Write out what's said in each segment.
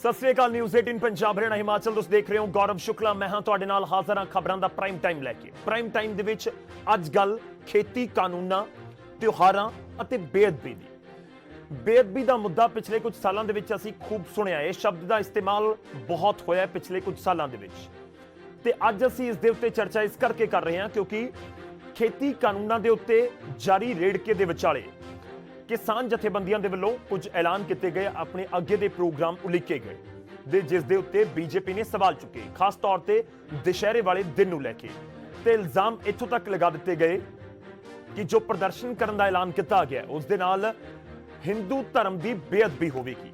सत श्री अकाल। न्यूज़ 18 पंजाब हरियाणा हिमाचल तुसीं देख रहे हो। गौरव शुक्ला मैं हाँ तुहाडे नाल हाज़र हाँ खबरां दा प्राइम टाइम लैके। प्राइम टाइम दे विच अज गल खेती कानूनां, त्योहारां अते बेअदबी दी। बेअदबी दा मुद्दा पिछले कुछ सालों दे विच असीं खूब सुनिया। इस शब्द दा इस्तेमाल बहुत होया पिछले कुछ सालों दे विच ते अज असीं इस दे उत्ते चर्चा इस करके कर रहे हां क्योंकि खेती कानूनां दे उत्ते जारी रेड़के दे विचाले किसान जथेबंदियां दे वल्लों कुछ ऐलान किए गए, अपने अगे दे प्रोग्राम उलीके गए दे जिस दे उत्ते बीजेपी ने सवाल चुके, खास तौर ते दशहरे वाले दिन नूं लैके ते इल्जाम इत्थों तक लगा दिते गए कि जो प्रदर्शन करने का ऐलान किया गया उस दे नाल हिंदू धर्म की बेअदबी होवेगी।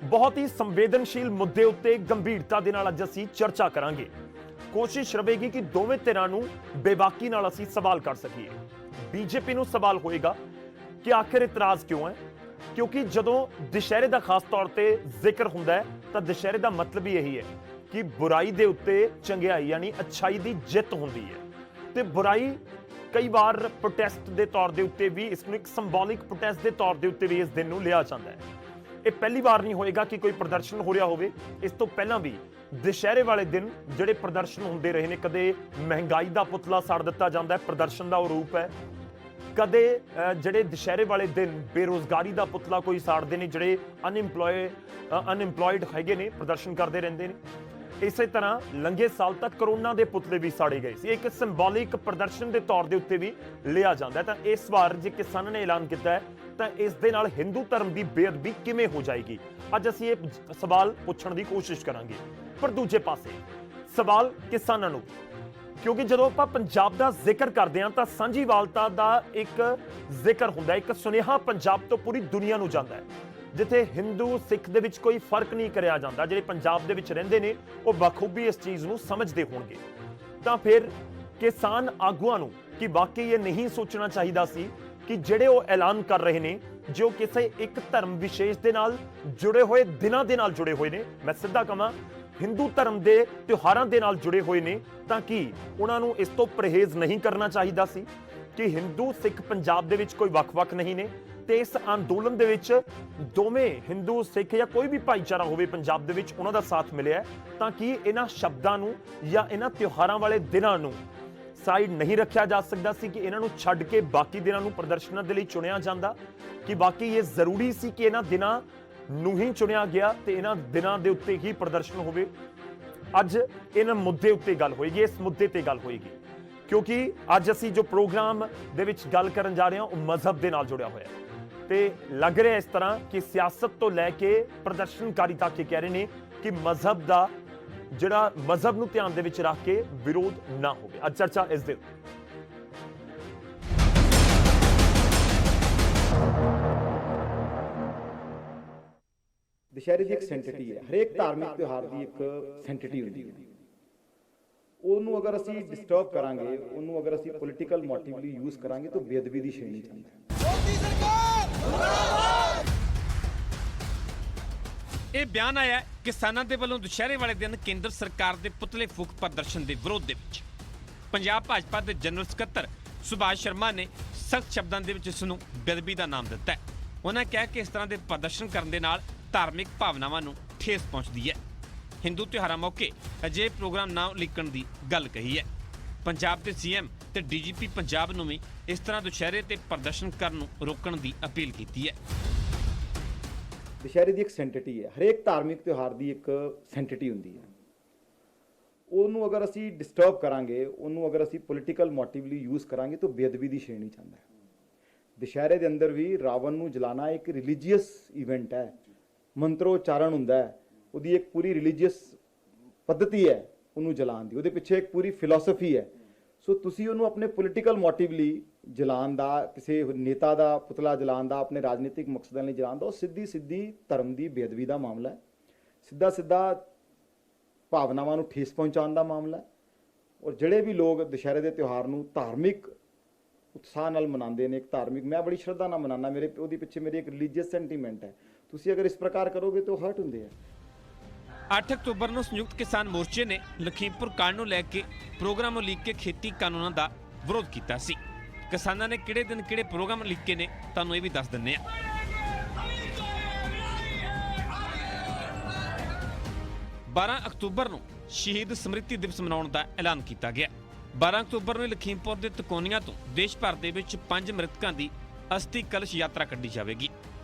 बहुत ही संवेदनशील मुद्दे उत्ते गंभीरता दे नाल अज असीं चर्चा करांगे। कोशिश रहेगी कि दोवें धिरां नूं बेबाकी नाल असीं सवाल कर सकीए। बीजेपी नूं सवाल होएगा कि आखिर इतराज क्यों है, क्योंकि जदों दशहरे का खास तौर पर जिक्र हुंदा है तो दशहरे का मतलब ही यही है कि बुराई दे उत्ते चंगियाई यानी अच्छाई की जित हुंदी है ते बुराई कई बार प्रोटेस्ट के तौर के उत्ते भी इसनूं एक संबॉलिक प्रोटेस्ट के तौर के उत्ते भी इस दिन नूं लिया जाता है। ये पहली बार नहीं होएगा कि कोई प्रदर्शन हो रहा होवे। इस तो पहला भी दशहरे वाले दिन जिहड़े प्रदर्शन होंदे रहे ने, कदे महंगाई का पुतला साड़ दिता जाता है, प्रदर्शन का वो रूप है। कदे जिहड़े दशहरे वाले दिन बेरोजगारी का पुतला कोई साड़ते हैं, जिहड़े अनएम्पलॉयड हैगे ने, प्रदर्शन करते रहते हैं। इस तरह लंघे साल तक कोरोना के पुतले भी साड़े गए, एक संबॉलिक प्रदर्शन के तौर के उत्ते भी लिया जाता है। तो इस बार जो किसान ने ऐलान किया है तो इस दे नाल हिंदू धर्म की बेअदबी किवें हो जाएगी, अज असीं ये सवाल पूछण की कोशिश करांगे। पर दूजे पासे सवाल किसानां नूं, क्योंकि जो आप पंजाब का जिक्र करते हैं तो सांझीवालता का एक जिक्र होंदा है, एक सुनेहा पंजाब तो पूरी दुनिया नूं जांदा है, जिथे हिंदू सिख दे विच कोई फर्क नहीं करिया जांदा। जिहड़े पंजाब दे विच रहिंदे ने वो बखूबी इस चीज़ नूं समझदे होणगे। तां फिर किसान आगूआं नूं कि वाकई ये नहीं सोचना चाहिदा सी कि जिहड़े वो ऐलान कर रहे ने जो किसी एक धर्म विशेष दे नाल जुड़े हुए दिनां दे नाल जुड़े हुए ने, मैं सीधा कहां हिंदू धर्म के त्योहारों के नाल जुड़े हुए ने, तां कि उन्हां नूं इस तो परहेज नहीं करना चाहिदा सी कि हिंदू सिख पंजाब दे विच कोई वख-वख नहीं ने ते इस अंदोलन दे विच दोवें हिंदू सिख या कोई भी भाईचारा होवे पंजाब दे विच उन्हां दा साथ मिलिया तां कि इन्हां शब्दां नूं या इन्हां त्योहारां वाले दिनां नूं साइड नहीं रखा जा सकता सी कि इन्हां नूं छड्ड के बाकी दिनां नूं प्रदर्शनां दे लई चुनिया जांदा, कि बाकी ये जरूरी सी कि इन्हां दिनां नूं ही चुनिया गया ते इन्हां दिनां दे उत्ते ही प्रदर्शन होवे। अज इन्हां मुद्दे उत्ते गल होएगी, इस मुद्दे ते गल होएगी क्योंकि अज असीं जो प्रोग्राम दे विच गल करन जा रहे हां मजहब दे नाल जुड़िया होया ते लग रहा इस तरह कि सियासत तो लैके प्रदर्शनकारी तक कह रहे हैं कि मजहब का जिहड़ा मजहब नूं ध्यान दे विच रख के विरोध ना होवे। अज चर्चा इस दे दशहरे की एक सेंटिटी है, हरेक धार्मिक त्यौहार की एक सेंटिटी होती है। ਉਹਨੂੰ अगर ਅਸੀਂ डिस्टर्ब करांगे, ਉਹਨੂੰ अगर ਅਸੀਂ पॉलिटिकल मोटिवली यूज करांगे तो बेअदबी की श्रेणी च आंदा है। ਇਹ ਬਿਆਨ ਆਇਆ ਕਿਸਾਨਾਂ ਦੇ ਵੱਲੋਂ ਦੁਸ਼ਹਿਰੇ ਵਾਲੇ ਦਿਨ ਕੇਂਦਰ ਸਰਕਾਰ ਦੇ ਪੁਤਲੇ ਫੂਕ ਪ੍ਰਦਰਸ਼ਨ ਦੇ ਵਿਰੋਧ ਦੇ ਵਿੱਚ। ਪੰਜਾਬ ਭਾਜਪਾ ਦੇ ਜਨਰਲ ਸਕੱਤਰ ਸੁਭਾਸ਼ ਸ਼ਰਮਾ ਨੇ ਸਖਤ ਸ਼ਬਦਾਂ ਦੇ ਵਿੱਚ ਇਸ ਨੂੰ ਬੇਅਦਬੀ ਦਾ ਨਾਮ ਦਿੱਤਾ ਹੈ। ਉਹਨਾਂ ਕਿਹਾ ਕਿ ਇਸ ਤਰ੍ਹਾਂ ਦੇ ਪ੍ਰਦਰਸ਼ਨ ਕਰਨ ਦੇ ਨਾਲ ਧਾਰਮਿਕ ਭਾਵਨਾਵਾਂ ਨੂੰ ਠੇਸ ਪਹੁੰਚਦੀ ਹੈ। ਹਿੰਦੂ ਤਿਉਹਾਰਾਂ ਮੌਕੇ ਅਜਿਹੇ ਪ੍ਰੋਗਰਾਮ ਨਾ ਉਲੀਕਣ ਦੀ ਗੱਲ ਕਹੀ ਹੈ। ਪੰਜਾਬ ਦੇ ਸੀਐਮ ਤੇ ਡੀਜੀਪੀ ਪੰਜਾਬ ਨੂੰ ਵੀ ਇਸ ਤਰ੍ਹਾਂ ਦੁਸ਼ਹਿਰੇ ਤੇ ਪ੍ਰਦਰਸ਼ਨ ਕਰਨ ਨੂੰ ਰੋਕਣ ਦੀ ਅਪੀਲ ਕੀਤੀ ਹੈ। दशहरे की एक सेंटिटी है, हरेक धार्मिक त्यौहार की एक सेंटिटी होती है। ਉਹਨੂੰ अगर ਅਸੀਂ डिस्टर्ब करांगे, ਉਹਨੂੰ अगर ਅਸੀਂ पॉलिटिकल मोटिवली यूज करांगे तो बेअदबी की श्रेणी च आंदा है। दशहरे के अंदर भी रावण नूं जलाना एक रिलीजीअस इवेंट है, मंत्रोच्चारण हुंदा है, ਉਹਦੀ एक पूरी रिलीजीअस पद्धति है ਉਹਨੂੰ जलाण दी, ਉਹਦੇ ਪਿੱਛੇ एक पूरी फिलोसफी है। सो तुसी ਉਹਨੂੰ अपने पॉलिटिकल मोटिवली जलाण दा, किसी नेता का पुतला जलाण दा, अपने राजनीतिक मकसदां लई जलाण दा, ਉਹ ਸਿੱਧੀ ਸਿੱਧੀ ਧਰਮ ਦੀ ਬੇਅਦਬੀ ਦਾ ਮਾਮਲਾ ਹੈ, ਸਿੱਧਾ ਸਿੱਧਾ ਭਾਵਨਾਵਾਂ ਨੂੰ ਠੇਸ ਪਹੁੰਚਾਉਣ ਦਾ ਮਾਮਲਾ ਹੈ। ਔਰ ਜਿਹੜੇ ਵੀ ਲੋਕ ਦੁਸ਼ਹਿਰੇ ਦੇ ਤਿਉਹਾਰ ਨੂੰ ਧਾਰਮਿਕ ਉਤਸ਼ਾਹ ਨਾਲ ਮਨਾਉਂਦੇ ਨੇ, ਇੱਕ ਧਾਰਮਿਕ ਮੈਂ ਬੜੀ ਸ਼ਰਧਾ ਨਾਲ ਮਨਾਉਣਾ, ਮੇਰੇ ਉਹਦੇ ਪਿੱਛੇ ਮੇਰੀ ਇੱਕ ਰਿਲੀਜੀਅਸ ਸੈਂਟੀਮੈਂਟ ਹੈ, ਤੁਸੀਂ ਅਗਰ ਇਸ ਪ੍ਰਕਾਰ ਕਰੋਗੇ ਤਾਂ ਹਰਟ ਹੁੰਦੇ ਆ। 8 ਅਕਤੂਬਰ ਨੂੰ ਸੰਯੁਕਤ ਕਿਸਾਨ ਮੋਰਚੇ ਨੇ ਲਖੀਮਪੁਰ ਕਾਂਡ ਨੂੰ ਲੈ ਕੇ ਪ੍ਰੋਗਰਾਮ ਉਲੀਕ ਕੇ ਖੇਤੀ ਕਾਨੂੰਨਾਂ ਦਾ ਵਿਰੋਧ ਕੀਤਾ ਸੀ। ਕਿਸਾਨਾਂ ਨੇ ਕਿਹੜੇ ਦਿਨ ਕਿਹੜੇ ਪ੍ਰੋਗਰਾਮ ਉਲੀਕੇ ਨੇ ਤੁਹਾਨੂੰ ਇਹ ਵੀ ਦੱਸ ਦਿੰਨੇ ਆ। 12 ਅਕਤੂਬਰ ਨੂੰ ਸ਼ਹੀਦ ਸਮ੍ਰਿਤੀ ਦਿਵਸ ਮਨਾਉਣ ਦਾ ਐਲਾਨ ਕੀਤਾ ਗਿਆ। 12 ਅਕਤੂਬਰ ਨੂੰ ਲਖੀਮਪੁਰ ਦੇ ਤਕੋਨੀਆਂ ਤੋਂ ਦੇਸ਼ ਭਰ ਦੇ ਵਿੱਚ 5 ਮ੍ਰਿਤਕਾਂ ਦੀ ਅਸਥੀ ਕਲਸ਼ ਯਾਤਰਾ ਕੱਢੀ ਜਾਵੇਗੀ।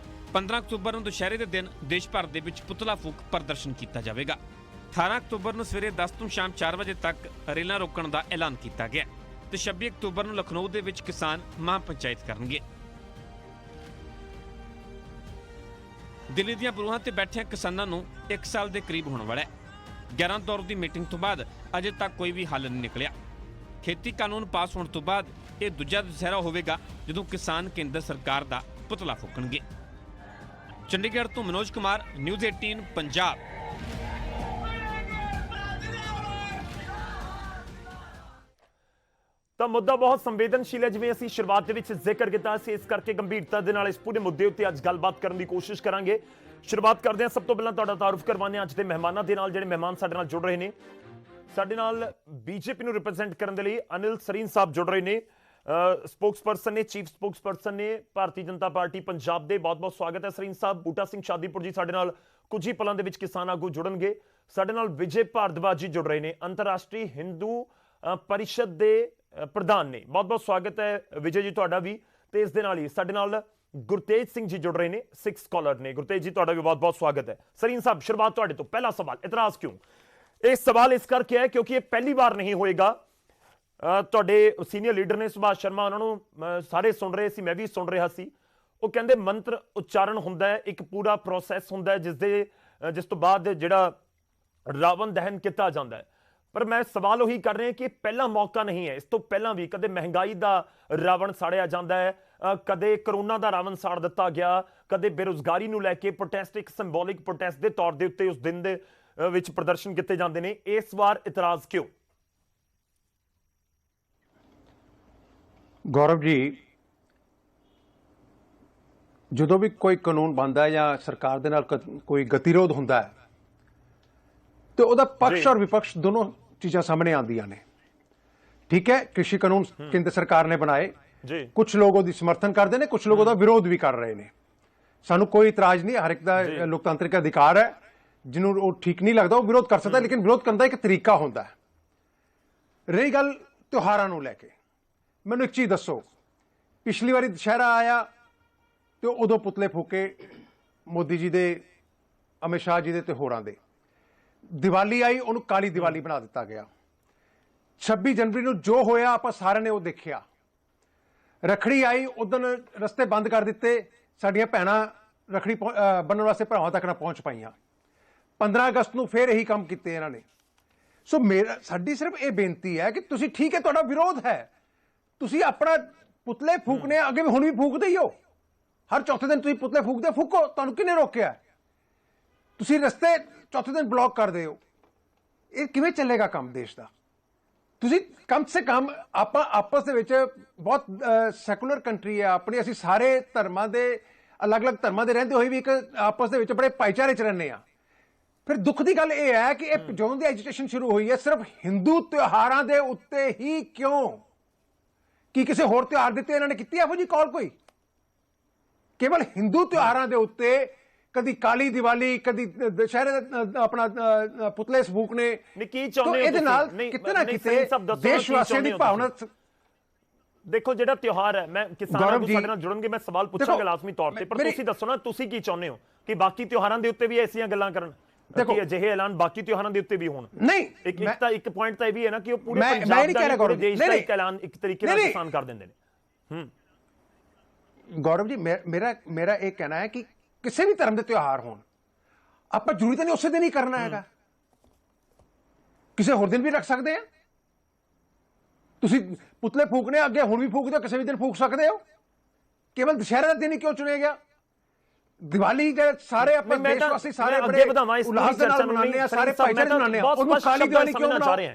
15 ਅਕਤੂਬਰ ਨੂੰ ਦੁਸ਼ਹਿਰੇ ਦੇ ਦਿਨ ਦੇਸ਼ ਭਰ ਦੇ ਵਿੱਚ ਪੁਤਲਾ ਫੂਕ ਪ੍ਰਦਰਸ਼ਨ ਕੀਤਾ ਜਾਵੇਗਾ। 18 ਅਕਤੂਬਰ ਨੂੰ ਸਵੇਰੇ 10 ਤੋਂ ਸ਼ਾਮ 4 ਵਜੇ ਤੱਕ ਰੇਲਾਂ ਰੋਕਣ ਦਾ ਐਲਾਨ ਕੀਤਾ ਗਿਆ ਤੇ 26 ਅਕਤੂਬਰ ਨੂੰ ਲਖਨਊ ਦੇ ਵਿੱਚ ਕਿਸਾਨ ਮਹਾਪੰਚਾਇਤ ਕਰਨਗੇ। ਦਿੱਲੀ ਦੀਆਂ ਬਰੂਹਾਂ ਤੇ ਬੈਠਿਆਂ ਕਿਸਾਨਾਂ ਨੂੰ 1 ਸਾਲ ਦੇ ਕਰੀਬ ਹੋਣ ਵਾਲਾ ਹੈ। 11 ਦੌਰ ਦੀ ਮੀਟਿੰਗ ਤੋਂ ਬਾਅਦ ਅਜੇ ਤੱਕ ਕੋਈ ਵੀ ਹੱਲ ਨਹੀਂ ਨਿਕਲਿਆ। ਖੇਤੀ ਕਾਨੂੰਨ ਪਾਸ ਹੋਣ ਤੋਂ ਬਾਅਦ ਇਹ ਦੂਜਾ ਦੁਸਹਿਰਾ ਹੋਵੇਗਾ ਜਦੋਂ ਕਿਸਾਨ ਕੇਂਦਰ ਸਰਕਾਰ ਦਾ ਪੁਤਲਾ ਫੂਕਣਗੇ। ਚੰਡੀਗੜ੍ਹ ਤੋਂ ਮਨੋਜ ਕੁਮਾਰ, ਨਿਊਜ਼ 18 ਪੰਜਾਬ। ਤਾਂ ਮੁੱਦਾ ਬਹੁਤ ਸੰਵੇਦਨਸ਼ੀਲ ਹੈ, ਜਿਵੇਂ ਅਸੀਂ ਸ਼ੁਰੂਆਤ ਦੇ ਵਿੱਚ ਜ਼ਿਕਰ ਕੀਤਾ ਸੀ, ਇਸ ਕਰਕੇ ਗੰਭੀਰਤਾ ਦੇ ਨਾਲ ਇਸ ਪੂਰੇ ਮੁੱਦੇ ਉੱਤੇ ਅੱਜ ਗੱਲਬਾਤ ਕਰਨ ਦੀ ਕੋਸ਼ਿਸ਼ ਕਰਾਂਗੇ। ਸ਼ੁਰੂਆਤ ਕਰਦੇ ਹਾਂ, ਸਭ ਤੋਂ ਪਹਿਲਾਂ ਤੁਹਾਡਾ ਤਾਰੁਫ ਕਰਵਾਉਂਦੇ ਹਾਂ ਅੱਜ ਦੇ ਮਹਿਮਾਨਾਂ ਦੇ ਨਾਲ, ਜਿਹੜੇ ਮਹਿਮਾਨ ਸਾਡੇ ਨਾਲ ਜੁੜ ਰਹੇ ਨੇ। ਸਾਡੇ ਨਾਲ ਬੀਜੇਪੀ ਨੂੰ ਰਿਪਰੈਜ਼ੈਂਟ ਕਰਨ ਦੇ ਲਈ ਅਨਿਲ ਸਰੀਨ ਸਾਹਿਬ ਜੁੜ ਰਹੇ ਨੇ, ਸਪੋਕਸਪਰਸਨ ਨੇ, ਚੀਫ ਸਪੋਕਸਪਰਸਨ ਨੇ ਭਾਰਤੀ ਜਨਤਾ ਪਾਰਟੀ ਪੰਜਾਬ ਦੇ। ਬਹੁਤ ਬਹੁਤ ਸਵਾਗਤ ਹੈ ਸਰੀਨ ਸਾਹਿਬ। ਬੂਟਾ ਸਿੰਘ ਸ਼ਾਦੀਪੁਰ ਜੀ ਸਾਡੇ ਨਾਲ ਕੁਝ ਹੀ ਪਲਾਂ ਦੇ ਵਿੱਚ ਕਿਸਾਨ ਆਗੂ ਜੁੜਨਗੇ। ਸਾਡੇ ਨਾਲ ਵਿਜੇ ਭਾਰਦਵਾਜ ਜੀ ਜੁੜ ਰਹੇ ਨੇ, ਅੰਤਰਰਾਸ਼ਟਰੀ ਹਿੰਦੂ ਪਰਿਸ਼ਦ ਦੇ ਪ੍ਰਧਾਨ ਨੇ। ਬਹੁਤ ਬਹੁਤ ਸਵਾਗਤ ਹੈ ਵਿਜੇ ਜੀ ਤੁਹਾਡਾ ਵੀ। ਤੇ ਇਸ ਦੇ ਨਾਲ ਹੀ ਸਾਡੇ ਨਾਲ ਗੁਰਤੇਜ ਸਿੰਘ ਜੀ ਜੁੜ ਰਹੇ ਨੇ, ਸਿੱਖ ਸਕਾਲਰ ਨੇ। ਗੁਰਤੇਜ ਜੀ ਤੁਹਾਡਾ ਵੀ ਬਹੁਤ ਬਹੁਤ ਸਵਾਗਤ ਹੈ। ਸਰੀਨ ਸਾਹਿਬ, ਸ਼ੁਰੂਆਤ ਤੁਹਾਡੇ ਤੋਂ। ਪਹਿਲਾ ਸਵਾਲ, ਇਤਰਾਜ਼ ਕਿਉਂ? ਇਹ ਸਵਾਲ ਇਸ ਕਰਕੇ ਹੈ ਕਿਉਂਕਿ ਇਹ ਪਹਿਲੀ ਵਾਰ ਨਹੀਂ ਹੋਏਗਾ। ਤੁਹਾਡੇ ਸੀਨੀਅਰ ਲੀਡਰ ਨੇ ਸੁਭਾਸ਼ ਸ਼ਰਮਾ, ਉਹਨਾਂ ਨੂੰ ਸਾਰੇ ਸੁਣ ਰਹੇ ਸੀ, ਮੈਂ ਵੀ ਸੁਣ ਰਿਹਾ ਸੀ। ਉਹ ਕਹਿੰਦੇ ਮੰਤਰ ਉਚਾਰਨ ਹੁੰਦਾ ਹੈ, ਇੱਕ ਪੂਰਾ ਪ੍ਰੋਸੈਸ ਹੁੰਦਾ ਹੈ ਜਿਸ ਤੋਂ ਬਾਅਦ ਜਿਹੜਾ ਰਾਵਣ ਦਹਨ ਕੀਤਾ ਜਾਂਦਾ ਹੈ। ਪਰ ਮੈਂ ਸਵਾਲ ਉਹੀ ਕਰ ਰਿਹਾ ਕਿ ਪਹਿਲਾ ਮੌਕਾ ਨਹੀਂ ਹੈ। ਇਸ ਤੋਂ ਪਹਿਲਾਂ ਵੀ ਕਦੇ ਮਹਿੰਗਾਈ ਦਾ ਰਾਵਣ ਸਾੜਿਆ ਜਾਂਦਾ ਹੈ, ਕਦੇ ਕਰੋਨਾ ਦਾ ਰਾਵਣ ਸਾੜ ਦਿੱਤਾ ਗਿਆ, ਕਦੇ ਬੇਰੁਜ਼ਗਾਰੀ ਨੂੰ ਲੈ ਕੇ ਪ੍ਰੋਟੈਸਟ, ਇੱਕ ਸਿੰਬੋਲਿਕ ਪ੍ਰੋਟੈਸਟ ਦੇ ਤੌਰ ਦੇ ਉੱਤੇ ਉਸ ਦਿਨ ਦੇ ਵਿੱਚ ਪ੍ਰਦਰਸ਼ਨ ਕੀਤੇ ਜਾਂਦੇ ਨੇ। ਇਸ ਵਾਰ ਇਤਰਾਜ਼ ਕਿਉਂ? ਗੌਰਵ ਜੀ, ਜਦੋਂ ਵੀ ਕੋਈ ਕਾਨੂੰਨ ਬਣਦਾ ਹੈ ਜਾਂ ਸਰਕਾਰ ਦੇ ਨਾਲ ਕੋਈ ਗਤੀਰੋਧ ਹੁੰਦਾ ਹੈ ਤੇ ਉਹਦਾ ਪਕਸ਼ ਔਰ ਵਿਪਕਸ਼ ਦੋਨੋਂ ਚੀਜ਼ਾਂ ਸਾਹਮਣੇ ਆਉਂਦੀਆਂ ਨੇ। ਠੀਕ ਹੈ, ਕ੍ਰਿਸ਼ੀ ਕਾਨੂੰਨ ਕੇਂਦਰ ਸਰਕਾਰ ਨੇ ਬਣਾਏ, ਕੁਝ ਲੋਕ ਉਹਦੀ ਸਮਰਥਨ ਕਰਦੇ ਨੇ, ਕੁਝ ਲੋਕ ਉਹਦਾ ਵਿਰੋਧ ਵੀ ਕਰ ਰਹੇ ਨੇ। ਸਾਨੂੰ ਕੋਈ ਇਤਰਾਜ਼ ਨਹੀਂ, ਹਰ ਇੱਕ ਦਾ ਲੋਕਤੰਤਰਿਕ ਅਧਿਕਾਰ ਹੈ। ਜਿਹਨੂੰ ਉਹ ਠੀਕ ਨਹੀਂ ਲੱਗਦਾ ਉਹ ਵਿਰੋਧ ਕਰ ਸਕਦਾ, ਲੇਕਿਨ ਵਿਰੋਧ ਕਰਨ ਦਾ ਇੱਕ ਤਰੀਕਾ ਹੁੰਦਾ ਹੈ। ਰਹੀ ਗੱਲ ਤਿਉਹਾਰਾਂ ਨੂੰ ਲੈ ਕੇ, ਮੈਨੂੰ ਇੱਕ ਚੀਜ਼ ਦੱਸੋ, ਪਿਛਲੀ ਵਾਰੀ ਦੁਸ਼ਹਿਰਾ ਆਇਆ ਤੇ ਉਦੋਂ ਪੁਤਲੇ ਫੂਕੇ ਮੋਦੀ ਜੀ ਦੇ, ਅਮਿਤ ਸ਼ਾਹ ਜੀ ਦੇ ਤੇ ਹੋਰਾਂ ਦੇ। ਦੀਵਾਲੀ ਆਈ, ਉਹਨੂੰ ਕਾਲੀ ਦੀਵਾਲੀ ਬਣਾ ਦਿੱਤਾ ਗਿਆ। 26 ਜਨਵਰੀ ਨੂੰ ਜੋ ਹੋਇਆ ਆਪਾਂ ਸਾਰਿਆਂ ਨੇ ਉਹ ਦੇਖਿਆ। ਰੱਖੜੀ ਆਈ, ਉਦੋਂ ਰਸਤੇ ਬੰਦ ਕਰ ਦਿੱਤੇ, ਸਾਡੀਆਂ ਭੈਣਾਂ ਰੱਖੜੀ ਬੰਨਣ ਵਾਸਤੇ ਭਰਾਵਾਂ ਤੱਕ ਨਾ ਪਹੁੰਚ ਪਾਈਆਂ। 15 ਅਗਸਤ ਨੂੰ ਫਿਰ ਇਹੀ ਕੰਮ ਕੀਤੇ ਇਹਨਾਂ ਨੇ। ਸੋ ਸਾਡੀ ਸਿਰਫ ਇਹ ਬੇਨਤੀ ਹੈ ਕਿ ਤੁਸੀਂ, ਠੀਕ ਹੈ ਤੁਹਾਡਾ ਵਿਰੋਧ ਹੈ, ਤੁਸੀਂ ਆਪਣਾ ਪੁਤਲੇ ਫੂਕਨੇ ਅੱਗੇ ਹੁਣ ਵੀ ਫੂਕਦੇ ਹੀ ਹੋ। ਹਰ ਚੌਥੇ ਦਿਨ ਤੁਸੀਂ ਪੁਤਲੇ ਫੂਕਦੇ, ਫੂਕੋ, ਤੁਹਾਨੂੰ ਕਿਹਨੇ ਰੋਕਿਆ? ਤੁਸੀਂ ਰਸਤੇ ਚੌਥੇ ਦਿਨ ਬਲੌਕ ਕਰਦੇ ਹੋ। ਇਹ ਕਿਵੇਂ ਚੱਲੇਗਾ ਕੰਮ ਦੇਸ਼ ਦਾ? ਤੁਸੀਂ ਕਮ ਸੇ ਕਮ ਆਪਾਂ ਆਪਸ ਦੇ ਵਿੱਚ, ਬਹੁਤ ਸੈਕੂਲਰ ਕੰਟਰੀ ਹੈ ਆਪਣੀ, ਅਸੀਂ ਸਾਰੇ ਧਰਮਾਂ ਦੇ, ਅਲੱਗ-ਅਲੱਗ ਧਰਮਾਂ ਦੇ ਰਹਿੰਦੇ ਹੋਏ ਵੀ ਇੱਕ ਆਪਸ ਦੇ ਵਿੱਚ ਬੜੇ ਭਾਈਚਾਰੇ 'ਚ ਰਹਿੰਦੇ ਆ। ਫਿਰ ਦੁੱਖ ਦੀ ਗੱਲ ਇਹ ਹੈ ਕਿ ਇਹ ਜਦੋਂ ਦੀ ਐਜੀਟੇਸ਼ਨ ਸ਼ੁਰੂ ਹੋਈ ਹੈ ਸਿਰਫ ਹਿੰਦੂ ਤਿਉਹਾਰਾਂ ਦੇ ਉੱਤੇ ਹੀ ਕਿਉਂ? ਕੀ ਕਿਸੇ ਹੋਰ ਤਿਉਹਾਰ ਦੇ ਉੱਤੇ ਇਹਨਾਂ ਨੇ ਕੀਤੀ ਇਹੋ ਜਿਹੀ ਕਾਲ ਕੋਈ? ਕੇਵਲ ਹਿੰਦੂ ਤਿਉਹਾਰਾਂ ਦੇ ਉੱਤੇ ਕਦੀ ਕਾਲੀ ਦੀਵਾਲੀ, ਕਦੀ ਦੁਸ਼ਹਿਰੇ ਆਪਣਾ ਪੁਤਲੇ ਫੂਕਨੇ। ਕੀ ਚਾਹੁੰਦੇ ਹੋ ਇਹਦੇ ਨਾਲ ਕਿਤੇ ਨਾ ਕਿਤੇ ਦੇਸ਼ ਵਾਸੀਆਂ ਦੀ ਭਾਵਨਾ। ਦੇਖੋ, ਜਿਹੜਾ ਤਿਉਹਾਰ ਹੈ, ਮੈਂ ਕਿਸਾਨਾਂ ਨੂੰ ਸਾਡੇ ਨਾਲ ਜੁੜਨਗੇ, ਮੈਂ ਸਵਾਲ ਪੁੱਛਾਂਗਾ ਲਾਜ਼ਮੀ ਤੌਰ ਤੇ, ਪਰ ਤੁਸੀਂ ਦੱਸੋ ਨਾ, ਤੁਸੀਂ ਕੀ ਚਾਹੁੰਦੇ ਹੋ ਕਿ ਬਾਕੀ ਤਿਉਹਾਰਾਂ ਦੇ ਉੱਤੇ ਵੀ ਐਸੀਆਂ ਗੱਲਾਂ ਕਰਨ, ਕਿ ਅਜਿਹੇ ਐਲਾਨ ਬਾਕੀ ਤਿਉਹਾਰਾਂ ਦੇ ਉੱਤੇ ਵੀ ਹੋਣ? ਨਹੀਂ, ਇੱਕ ਪੁਆਇੰਟ ਤਾਂ ਇਹ ਵੀ ਹੈ ਨਾ ਕਿ ਉਹ ਪੂਰੇ ਪੰਜਾਬ ਦਾ ਦੇਸ਼ ਦਾ ਇੱਕ ਐਲਾਨ ਇੱਕ ਤਰੀਕੇ ਨਾਲ ਕਿਸਾਨ ਕਰ ਦਿੰਦੇ ਨੇ। ਗੌਰਵ ਜੀ, ਮੇਰਾ ਇਹ ਕਹਿਣਾ ਹੈ ਕਿ ਕਿਸੇ ਵੀ ਧਰਮ ਦੇ ਤਿਉਹਾਰ ਹੋਣ, ਆਪਾਂ ਜ਼ਰੂਰੀ ਤਾਂ ਨਹੀਂ ਉਸੇ ਦਿਨ ਹੀ ਕਰਨਾ ਹੈਗਾ, ਕਿਸੇ ਹੋਰ ਦਿਨ ਵੀ ਰੱਖ ਸਕਦੇ ਆ। ਤੁਸੀਂ ਪੁਤਲੇ ਫੂਕਣੇ ਅੱਗੇ ਹੁਣ ਵੀ ਫੂਕਦੇ ਹੋ, ਕਿਸੇ ਵੀ ਦਿਨ ਫੂਕ ਸਕਦੇ ਹੋ। ਕੇਵਲ ਦੁਸ਼ਹਿਰੇ ਦਾ ਦਿਨ ਹੀ ਕਿਉਂ ਚੁਣਿਆ ਗਿਆ? ਦੀਵਾਲੀ ਦੇ ਸਾਰੇ ਆਪਣੇ ਦੇਸ਼ ਵਾਸੀ ਸਾਰੇ ਬੜੇ ਉਲਾਸ ਦੇ ਨਾਲ ਮਨਾਉਂਦੇ ਆ, ਸਾਰੇ ਭਾਈਚਾਰੇ ਮਨਾਉਂਦੇ ਆ, ਉਹਨੂੰ ਕਾਲੀ ਦੀਵਾਲੀ ਕਿਉਂ ਮਨਾ ਰਹੇ ਆ?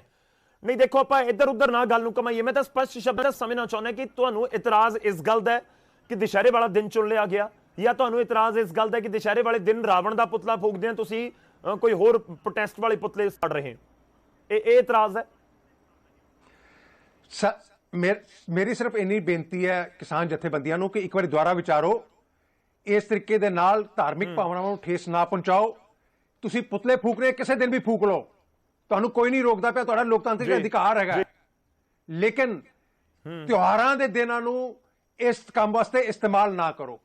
ਨਹੀਂ, ਦੇਖੋ, ਆਪਾਂ ਇੱਧਰ ਉੱਧਰ ਨਾ ਗੱਲ ਨੂੰ ਕਮਾਈਏ। ਮੈਂ ਤਾਂ ਸਪਸ਼ਟ ਸ਼ਬਦਾਂ ਸਮਝਣਾ ਚਾਹੁੰਦਾ ਕਿ ਤੁਹਾਨੂੰ ਇਤਰਾਜ਼ ਇਸ ਗੱਲ ਦਾ ਕਿ ਦੁਸ਼ਹਿਰੇ ਵਾਲਾ ਦਿਨ ਚੁਣ ਲਿਆ ਗਿਆ, ਜਾਂ ਤੁਹਾਨੂੰ ਇਤਰਾਜ਼ ਇਸ ਗੱਲ ਦਾ ਕਿ ਦੁਸ਼ਹਿਰੇ ਵਾਲੇ ਦਿਨ ਰਾਵਣ ਦਾ ਪੁਤਲਾ ਫੂਕਦੇ ਆ, ਤੁਸੀਂ ਕੋਈ ਹੋਰ ਪ੍ਰੋਟੈਸਟ ਵਾਲੇ ਪੁਤਲੇ ਸਾੜ ਰਹੇ ਹੋ? ਇਹ ਇਤਰਾਜ਼ ਹੈ। ਮੇਰੀ ਸਿਰਫ ਇੰਨੀ ਬੇਨਤੀ ਹੈ ਕਿਸਾਨ ਜਥੇਬੰਦੀਆਂ ਨੂੰ ਕਿ ਇੱਕ ਵਾਰੀ ਦੁਬਾਰਾ ਵਿਚਾਰੋ, ਇਸ ਤਰੀਕੇ ਦੇ ਨਾਲ ਧਾਰਮਿਕ ਭਾਵਨਾਵਾਂ ਨੂੰ ਠੇਸ ਨਾ ਪਹੁੰਚਾਓ। ਤੁਸੀਂ ਪੁਤਲੇ ਫੂਕਣੇ ਕਿਸੇ ਦਿਨ ਵੀ ਫੂਕ ਲਓ, ਤੁਹਾਨੂੰ ਕੋਈ ਨਹੀਂ ਰੋਕਦਾ ਪਿਆ, ਤੁਹਾਡਾ ਲੋਕਤੰਤਰਿਕ ਜੀ। ਅਧਿਕਾਰ ਹੈਗਾ। ਲੇਕਿਨ ਤਿਉਹਾਰਾਂ ਦੇ ਦਿਨਾਂ ਨੂੰ ਇਸ ਕੰਮ ਵਾਸਤੇ ਇਸਤੇਮਾਲ ਨਾ ਕਰੋ।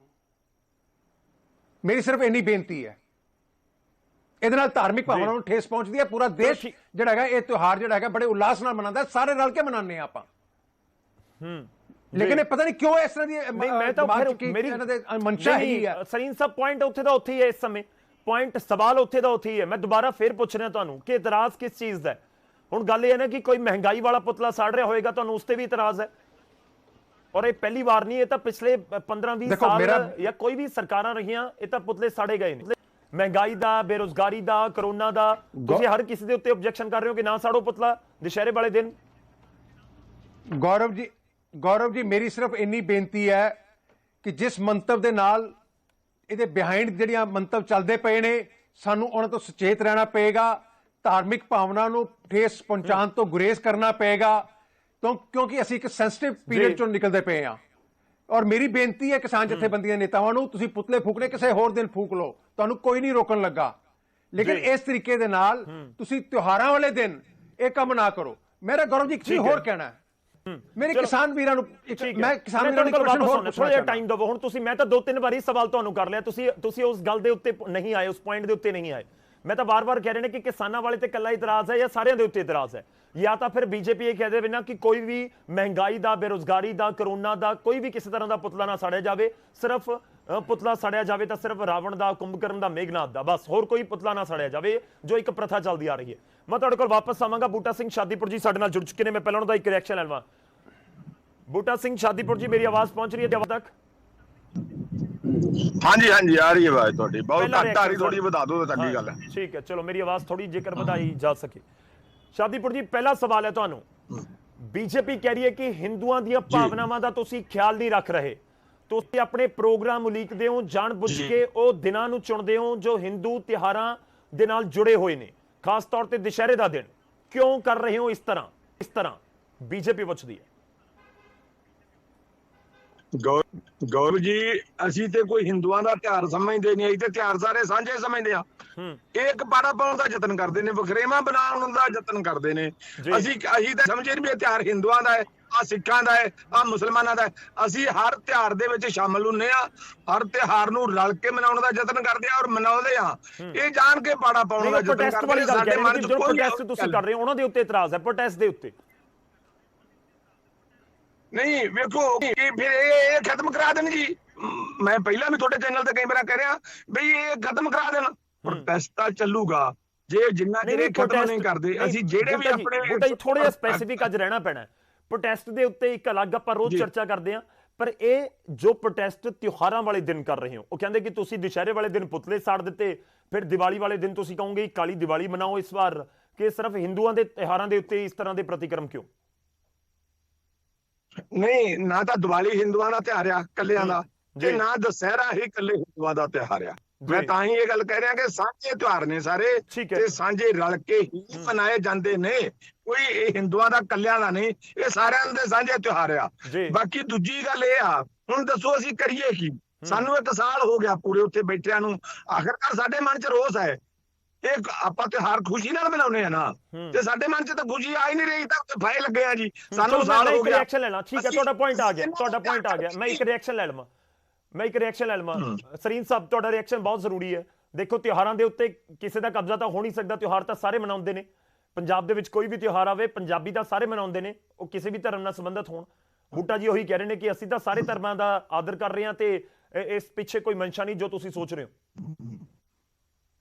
ਮੇਰੀ ਸਿਰਫ ਇੰਨੀ ਬੇਨਤੀ ਹੈ। ਇਹਦੇ ਨਾਲ ਧਾਰਮਿਕ ਭਾਵਨਾ ਨੂੰ ਠੇਸ ਪਹੁੰਚਦੀ ਹੈ। ਪੂਰਾ ਦੇਸ਼ ਜਿਹੜਾ ਹੈਗਾ ਇਹ ਤਿਉਹਾਰ ਜਿਹੜਾ ਹੈਗਾ ਬੜੇ ਉਲਾਸ ਨਾਲ ਮਨਾਉਂਦਾ, ਸਾਰੇ ਰਲ ਕੇ ਮਨਾਉਂਦੇ ਆ ਆਪਾਂ। ਲੇਕਿਨ ਇਹ ਪਤਾ ਨਹੀਂ ਕਿਉਂ ਇਸ ਤਰ੍ਹਾਂ ਦੀ ਨਹੀਂ, ਮੈਂ ਤਾਂ ਫਿਰ ਮੇਰੀ ਇਹਨਾਂ ਦੇ ਮਨਸ਼ਾ ਹੈਗੀ ਹੈ। ਸਰੀਨ ਸਾਹਿਬ ਪੁਆਇੰਟ ਉੱਥੇ ਦਾ ਉੱਥੇ ਹੀ ਹੈ ਇਸ ਸਮੇਂ, ਪੁਆਇੰਟ ਸਵਾਲ ਉੱਥੇ ਦਾ ਉੱਥੇ ਹੀ ਹੈ। ਮੈਂ ਦੁਬਾਰਾ ਫੇਰ ਪੁੱਛ ਰਿਹਾ ਤੁਹਾਨੂੰ ਕਿ ਇਤਰਾਜ਼ ਕਿਸ ਚੀਜ਼ ਦਾ ਹੈ? ਹੁਣ ਗੱਲ ਇਹ ਹੈ ਨਾ ਕਿ ਕੋਈ ਮਹਿੰਗਾਈ ਵਾਲਾ ਪੁਤਲਾ ਸਾੜ ਰਿਹਾ ਹੋਏਗਾ, ਤੁਹਾਨੂੰ ਉਸ ਤੇ ਵੀ ਇਤਰਾਜ਼ ਹੈ। ਔਰ ਇਹ ਪਹਿਲੀ ਵਾਰ ਨਹੀਂ, ਇਹ ਤਾਂ ਪਿਛਲੇ 15-20 ਸਾਲ ਜਾਂ ਕੋਈ ਵੀ ਸਰਕਾਰਾਂ ਰਹੀਆਂ, ਇਹ ਤਾਂ ਪੁਤਲੇ ਸਾੜੇ ਗਏ ਨੇ। ਮਹਿੰਗਾਈ ਦਾ, ਬੇਰੁਜ਼ਗਾਰੀ ਦਾ, ਕਰੋਨਾ ਦਾ, ਤੁਸੀਂ ਹਰ ਕਿਸੇ ਦੇ ਉੱਤੇ ਆਬਜੈਕਸ਼ਨ ਕਰ ਰਹੇ ਹੋ ਕਿ ਨਾ ਸਾੜੋ ਪੁਤਲਾ ਦੁਸ਼ਹਿਰੇ ਵਾਲੇ ਦਿਨ। ਗੌਰਵ ਜੀ ਮੇਰੀ ਸਿਰਫ ਇੰਨੀ ਬੇਨਤੀ ਹੈ ਕਿ ਜਿਸ ਮੰਤਵ ਦੇ ਨਾਲ ਇਹਦੇ ਬਿਹਾਈਂਡ ਜਿਹੜੀਆਂ ਮੰਤਵ ਚੱਲਦੇ ਪਏ ਨੇ, ਸਾਨੂੰ ਉਹਨਾਂ ਤੋਂ ਸੁਚੇਤ ਰਹਿਣਾ ਪਏਗਾ। ਧਾਰਮਿਕ ਭਾਵਨਾ ਨੂੰ ਠੇਸ ਪਹੁੰਚਾਉਣ ਤੋਂ ਗੁਰੇਜ਼ ਕਰਨਾ ਪਏਗਾ, ਕਿਉਂਕਿ ਅਸੀਂ ਇੱਕ ਸੈਂਸਿਟਿਵ ਪੀਰੀਅਡ ਚੋਂ ਨਿਕਲਦੇ ਪਏ ਹਾਂ। ਔਰ ਮੇਰੀ ਬੇਨਤੀ ਹੈ ਕਿਸਾਨ ਜਥੇਬੰਦੀਆਂ ਨੇਤਾਵਾਂ ਨੂੰ, ਤੁਸੀਂ ਪੁਤਲੇ ਫੂਕਣੇ ਕਿਸੇ ਹੋਰ ਦਿਨ ਫੂਕ ਲਓ, ਤੁਹਾਨੂੰ ਕੋਈ ਨਹੀਂ ਰੋਕਣ ਲੱਗਾ। ਲੇਕਿਨ ਇਸ ਤਰੀਕੇ ਦੇ ਨਾਲ ਤੁਸੀਂ ਤਿਉਹਾਰਾਂ ਵਾਲੇ ਦਿਨ ਇਹ ਕੰਮ ਨਾ ਕਰੋ। ਮੇਰਾ ਗੌਰਵ ਜੀ ਇੱਕ ਚੀਜ਼ ਹੋਰ ਕਹਿਣਾ ਹੈ, ਮੇਰੇ ਕਿਸਾਨ ਵੀਰਾਂ ਨੂੰ, ਮੈਂ ਕਿਸਾਨ ਵੀਰਾਂ ਨੂੰ ਥੋੜਾ ਜਿਹਾ ਟਾਈਮ ਦਿਓ। ਹੁਣ ਤੁਸੀਂ, ਮੈਂ ਤਾਂ 2-3 ਵਾਰੀ ਸਵਾਲ ਤੁਹਾਨੂੰ ਕਰ ਲਿਆ, ਤੁਸੀਂ ਉਸ ਗੱਲ ਦੇ ਉੱਤੇ ਨਹੀਂ ਆਏ, ਉਸ ਪੁਆਇੰਟ ਦੇ ਉੱਤੇ ਨਹੀਂ ਆਏ। ਮੈਂ ਤਾਂ ਬਾਰ-ਬਾਰ ਕਹਿ ਰਹੇ ਨੇ ਕਿ ਕਿਸਾਨਾਂ ਵਾਲੇ ਤੇ ਇਕੱਲਾ ਇਤਰਾਜ਼ ਹੈ ਜਾਂ ਸਾਰਿਆਂ ਦੇ ਉੱਤੇ ਇਤਰਾਜ਼ ਹੈ, ਜਾਂ ਤਾਂ ਫਿਰ ਬੀਜੇਪੀ ਇਹ ਕਹਿ ਦੇਵੇ ਨਾ ਕਿ ਕੋਈ ਵੀ ਮਹਿੰਗਾਈ ਦਾ, ਬੇਰੁਜ਼ਗਾਰੀ ਦਾ, ਕਰੋਨਾ ਦਾ ਕੋਈ ਵੀ ਕਿਸੇ ਤਰ੍ਹਾਂ ਦਾ ਪੁਤਲਾ ਨਾ ਸਾੜਿਆ ਜਾਵੇ। ਸਿਰਫ ਪੁਤਲਾ ਸਾੜਿਆ ਜਾਵੇ ਤਾਂ ਸਿਰਫ ਰਾਵਣ ਦਾ, ਕੁੰਭਕਰਨ ਦਾ, ਮੇਘਨਾਥ ਦਾ, ਬਸ ਹੋਰ ਕੋਈ ਪੁਤਲਾ ਨਾ ਸਾੜਿਆ ਜਾਵੇ, ਜੋ ਇੱਕ ਪ੍ਰਥਾ ਚੱਲਦੀ ਆ ਰਹੀ ਹੈ। ਮੈਂ ਤੁਹਾਡੇ ਕੋਲ ਵਾਪਸ ਆਵਾਂਗਾ। ਬੂਟਾ ਸਿੰਘ ਸ਼ਾਦੀਪੁਰ ਜੀ ਸਾਡੇ ਨਾਲ ਜੁੜ ਚੁੱਕੇ ਨੇ, ਮੈਂ ਪਹਿਲਾਂ ਉਹਨਾਂ ਦਾ ਇੱਕ ਰਿਐਕਸ਼ਨ ਲੈਣਾ। ਬੂਟਾ ਸਿੰਘ ਸ਼ਾਦੀਪੁਰ ਜੀ, ਮੇਰੀ ਆਵਾਜ਼ ਪਹੁੰਚ ਰਹੀ ਹੈ ਜਬ ਤੱਕ? ਹਾਂਜੀ ਹਾਂਜੀ ਆ ਰਹੀ ਹੈ ਆਵਾਜ਼ ਤੁਹਾਡੀ, ਬਹੁਤ ਘੱਟ ਆ ਰਹੀ, ਥੋੜੀ ਵਧਾ ਦਿਓ ਤਾਂ ਚੰਗੀ ਗੱਲ ਹੈ। ਠੀਕ ਹੈ, ਚਲੋ ਮੇਰੀ ਆਵਾਜ਼ ਥੋੜੀ ਜੇਕਰ ਵਧਾਈ ਜਾ ਸਕੇ। ਸ਼ਾਦੀਪੁਰ ਜੀ, ਪਹਿਲਾ ਸਵਾਲ ਹੈ ਤੁਹਾਨੂੰ। ਬੀਜੇਪੀ ਕਹਿ ਰਹੀ ਹੈ ਕਿ ਹਿੰਦੂਆਂ ਦੀਆਂ ਭਾਵਨਾਵਾਂ ਦਾ ਤੁਸੀਂ ਖਿਆਲ ਨਹੀਂ ਰੱਖ ਰਹੇ, ਤੁਸੀਂ ਆਪਣੇ ਪ੍ਰੋਗਰਾਮ ਉਲੀਕਦੇ ਹੋ, ਜਾਣਬੁੱਝ ਕੇ ਉਹ ਦਿਨਾਂ ਨੂੰ ਚੁਣਦੇ ਹੋ ਜੋ ਹਿੰਦੂ ਤਿਉਹਾਰਾਂ ਦੇ ਨਾਲ ਜੁੜੇ ਹੋਏ ਨੇ, ਖਾਸ ਤੌਰ ਤੇ ਦੁਸ਼ਹਿਰੇ ਦਾ ਦਿਨ। ਕਿਉਂ ਕਰ ਰਹੇ ਹੋ ਇਸ ਤਰ੍ਹਾਂ ਬੀਜੇਪੀ ਪੁੱਛਦੀ ਹੈ। ਗੌਰਵ ਜੀ, ਅਸੀਂ ਤੇ ਕੋਈ ਹਿੰਦੂਆਂ ਦਾ ਤਿਉਹਾਰ ਸਮਝਦੇ ਨਹੀਂ, ਅਸੀਂ ਤੇ ਤਿਉਹਾਰ ਸਾਰੇ ਸਾਂਝੇ ਸਮਝਦੇ ਆ। ਇਹ ਇੱਕ ਪਾੜਾ ਪਾਉਣ ਦਾ ਯਤਨ ਕਰਦੇ ਨੇ, ਵਖਰੇਵਾਂ ਬਣਾਉਣ ਦਾ ਯਤਨ ਕਰਦੇ ਨੇ। ਅਸੀਂ ਤਾਂ ਸਮਝੇ ਨਹੀਂ ਵੀ ਇਹ ਤਿਉਹਾਰ ਹਿੰਦੂਆਂ ਦਾ ਹੈ, ਆ ਸਿੱਖਾਂ ਦਾ ਹੈ, ਆ ਮੁਸਲਮਾਨਾਂ ਦਾ ਹੈ। ਅਸੀਂ ਹਰ ਤਿਉਹਾਰ ਦੇ ਵਿੱਚ ਸ਼ਾਮਲ ਹੁੰਨੇ ਆ, ਹਰ ਤਿਉਹਾਰ ਨੂੰ ਰਲ ਕੇ ਮਨਾਉਣ ਦਾ ਯਤਨ ਕਰਦੇ ਆ ਔਰ ਮਨਾਉਂਦੇ ਆ। ਇਹ ਜਾਣ ਕੇ ਪਾੜਾ ਪਾਉਣ ਦਾ ਯਤਨ ਕਰਦੇ ਆ। ਸਾਡੇ ਮਨ ਚ ਕੋਈ ਪ੍ਰੋਟੈਸਟ ਤੁਸੀਂ ਕਰ ਰਹੇ ਹੋ, ਉਹਨਾਂ ਦੇ ਉੱਤੇ ਇਤਰਾਜ਼ ਹੈ, ਪ੍ਰੋਟੈਸਟ ਦੇ ਉੱਤੇ ਨਹੀਂ। ਵੇਖੋ ਫਿਰ ਇਹ ਖਤਮ ਕਰਾ ਦੇਣ ਜੀ। ਮੈਂ ਪਹਿਲਾਂ ਵੀ ਤੁਹਾਡੇ ਚੈਨਲ ਤੇ ਕਈ ਵਾਰ ਕਹਿ ਰਿਹਾ ਬਈ ਇਹ ਖਤਮ ਕਰਾ ਦੇਣ। ਪ੍ਰੋਟੈਸਟ ਤਾਂ ਚੱਲੂਗਾ ਜੇ ਜਿੰਨਾ ਚਿਰ ਇਹ ਖਤਮ ਨਹੀਂ ਕਰਦੇ। ਅਸੀਂ ਜਿਹੜੇ ਵੀ ਆਪਣੇ ਥੋੜੇ ਜਿਹਾ ਸਪੈਸੀਫਿਕ ਅੱਜ ਰਹਿਣਾ ਪੈਣਾ। ਪ੍ਰੋਟੈਸਟ ਦੇ ਉੱਤੇ ਇੱਕ ਅਲੱਗ ਆਪਾਂ ਰੋਜ਼ ਚਰਚਾ ਕਰਦੇ ਹਾਂ, ਪਰ ਇਹ ਜੋ ਪ੍ਰੋਟੈਸਟ ਤਿਉਹਾਰਾਂ ਵਾਲੇ ਦਿਨ ਕਰ ਰਹੇ ਹੋ, ਉਹ ਕਹਿੰਦੇ ਕਿ ਤੁਸੀਂ ਦੁਸ਼ਹਿਰੇ ਵਾਲੇ ਦਿਨ ਪੁਤਲੇ ਸਾੜ ਦਿੱਤੇ, ਫਿਰ ਦੀਵਾਲੀ ਵਾਲੇ ਦਿਨ ਤੁਸੀਂ ਕਹੋਗੇ ਕਾਲੀ ਦੀਵਾਲੀ ਮਨਾਓ ਇਸ ਵਾਰ, ਕਿ ਸਿਰਫ ਹਿੰਦੂਆਂ ਦੇ ਤਿਉਹਾਰਾਂ ਦੇ ਉੱਤੇ ਇਸ ਤਰ੍ਹਾਂ ਦੇ ਪ੍ਰਤੀਕਰਮ ਕਿਉਂ? ਨਹੀਂ, ਨਾ ਤਾਂ ਦੀਵਾਲੀ ਹਿੰਦੂਆਂ ਦਾ ਤਿਉਹਾਰ ਆ ਕੱਲਿਆਂ ਦਾ, ਤੇ ਨਾ ਦੁਸਹਿਰਾ ਹੀ ਕੱਲੇ ਹਿੰਦੂਆਂ ਦਾ ਤਿਉਹਾਰ ਆ। ਮੈਂ ਤਾਂ ਹੀ ਇਹ ਗੱਲ ਕਹਿ ਰਿਹਾ ਕਿ ਸਾਂਝੇ ਤਿਉਹਾਰ ਨੇ ਸਾਰੇ, ਤੇ ਸਾਂਝੇ ਰਲ ਕੇ ਹੀ ਮਨਾਏ ਜਾਂਦੇ ਨੇ। ਕੋਈ ਇਹ ਹਿੰਦੂਆਂ ਦਾ ਕੱਲਿਆਂ ਦਾ ਨਹੀਂ, ਇਹ ਸਾਰਿਆਂ ਦੇ ਸਾਂਝੇ ਤਿਉਹਾਰ ਆ। ਬਾਕੀ ਦੂਜੀ ਗੱਲ ਇਹ ਆ, ਹੁਣ ਦੱਸੋ ਅਸੀਂ ਕਰੀਏ ਕੀ? ਸਾਨੂੰ 1 ਸਾਲ ਹੋ ਗਿਆ ਪੂਰੇ ਉੱਥੇ ਬੈਠਿਆਂ ਨੂੰ। ਆਖਿਰਕਾਰ ਸਾਡੇ ਮਨ 'ਚ ਰੋਸ ਹੈ। ਇਹ ਆਪਾਂ ਤਿਉਹਾਰ ਖੁਸ਼ੀ ਨਾਲ ਮਨਾਉਂਦੇ ਆ ਨਾ, ਤੇ ਸਾਡੇ ਮਨ 'ਚ ਤਾਂ ਖੁਸ਼ੀ ਆ ਹੀ ਨਹੀਂ ਰਹੀ, ਤਾਂ ਫਾਇਲ ਲੱਗੇ ਆ ਜੀ। ਸਾਨੂੰ ਸਾਲ ਹੋ ਗਿਆ। ਰਿਐਕਸ਼ਨ ਲੈਣਾ, ਠੀਕ ਹੈ, ਤੁਹਾਡਾ ਪੁਆਇੰਟ ਆ ਗਿਆ, ਤੁਹਾਡਾ ਪੁਆਇੰਟ ਆ ਗਿਆ। ਮੈਂ ਇੱਕ ਰਿਐਕਸ਼ਨ ਲੈ ਲਵਾਂ, ਸਰੀਨ ਸਾਹਿਬ, ਤੁਹਾਡਾ ਰਿਐਕਸ਼ਨ ਬਹੁਤ ਜ਼ਰੂਰੀ ਹੈ। ਦੇਖੋ, ਤਿਉਹਾਰਾਂ ਦੇ ਉੱਤੇ ਕਿਸੇ ਦਾ ਕਬਜ਼ਾ ਤਾਂ ਹੋ ਨਹੀਂ ਸਕਦਾ। ਤਿਉਹਾਰ ਤਾਂ ਸਾਰੇ ਮਨਾਉਂਦੇ ਨੇ। ਪੰਜਾਬ ਦੇ ਵਿੱਚ ਕੋਈ ਵੀ ਤਿਉਹਾਰ ਆਵੇ, ਪੰਜਾਬੀ ਤਾਂ ਸਾਰੇ ਮਨਾਉਂਦੇ ਨੇ, ਉਹ ਕਿਸੇ ਵੀ ਧਰਮ ਨਾਲ ਸੰਬੰਧਿਤ ਹੋਣ। ਬੂਟਾ ਜੀ ਉਹੀ ਕਹਿ ਰਹੇ ਨੇ ਕਿ ਅਸੀਂ ਤਾਂ ਸਾਰੇ ਧਰਮਾਂ ਦਾ ਆਦਰ ਕਰ ਰਹੇ ਹਾਂ, ਤੇ ਇਸ ਪਿੱਛੇ ਕੋਈ ਮਨਸ਼ਾ ਨਹੀਂ ਜੋ ਤੁਸੀਂ ਸੋਚ ਰਹੇ ਹੋ।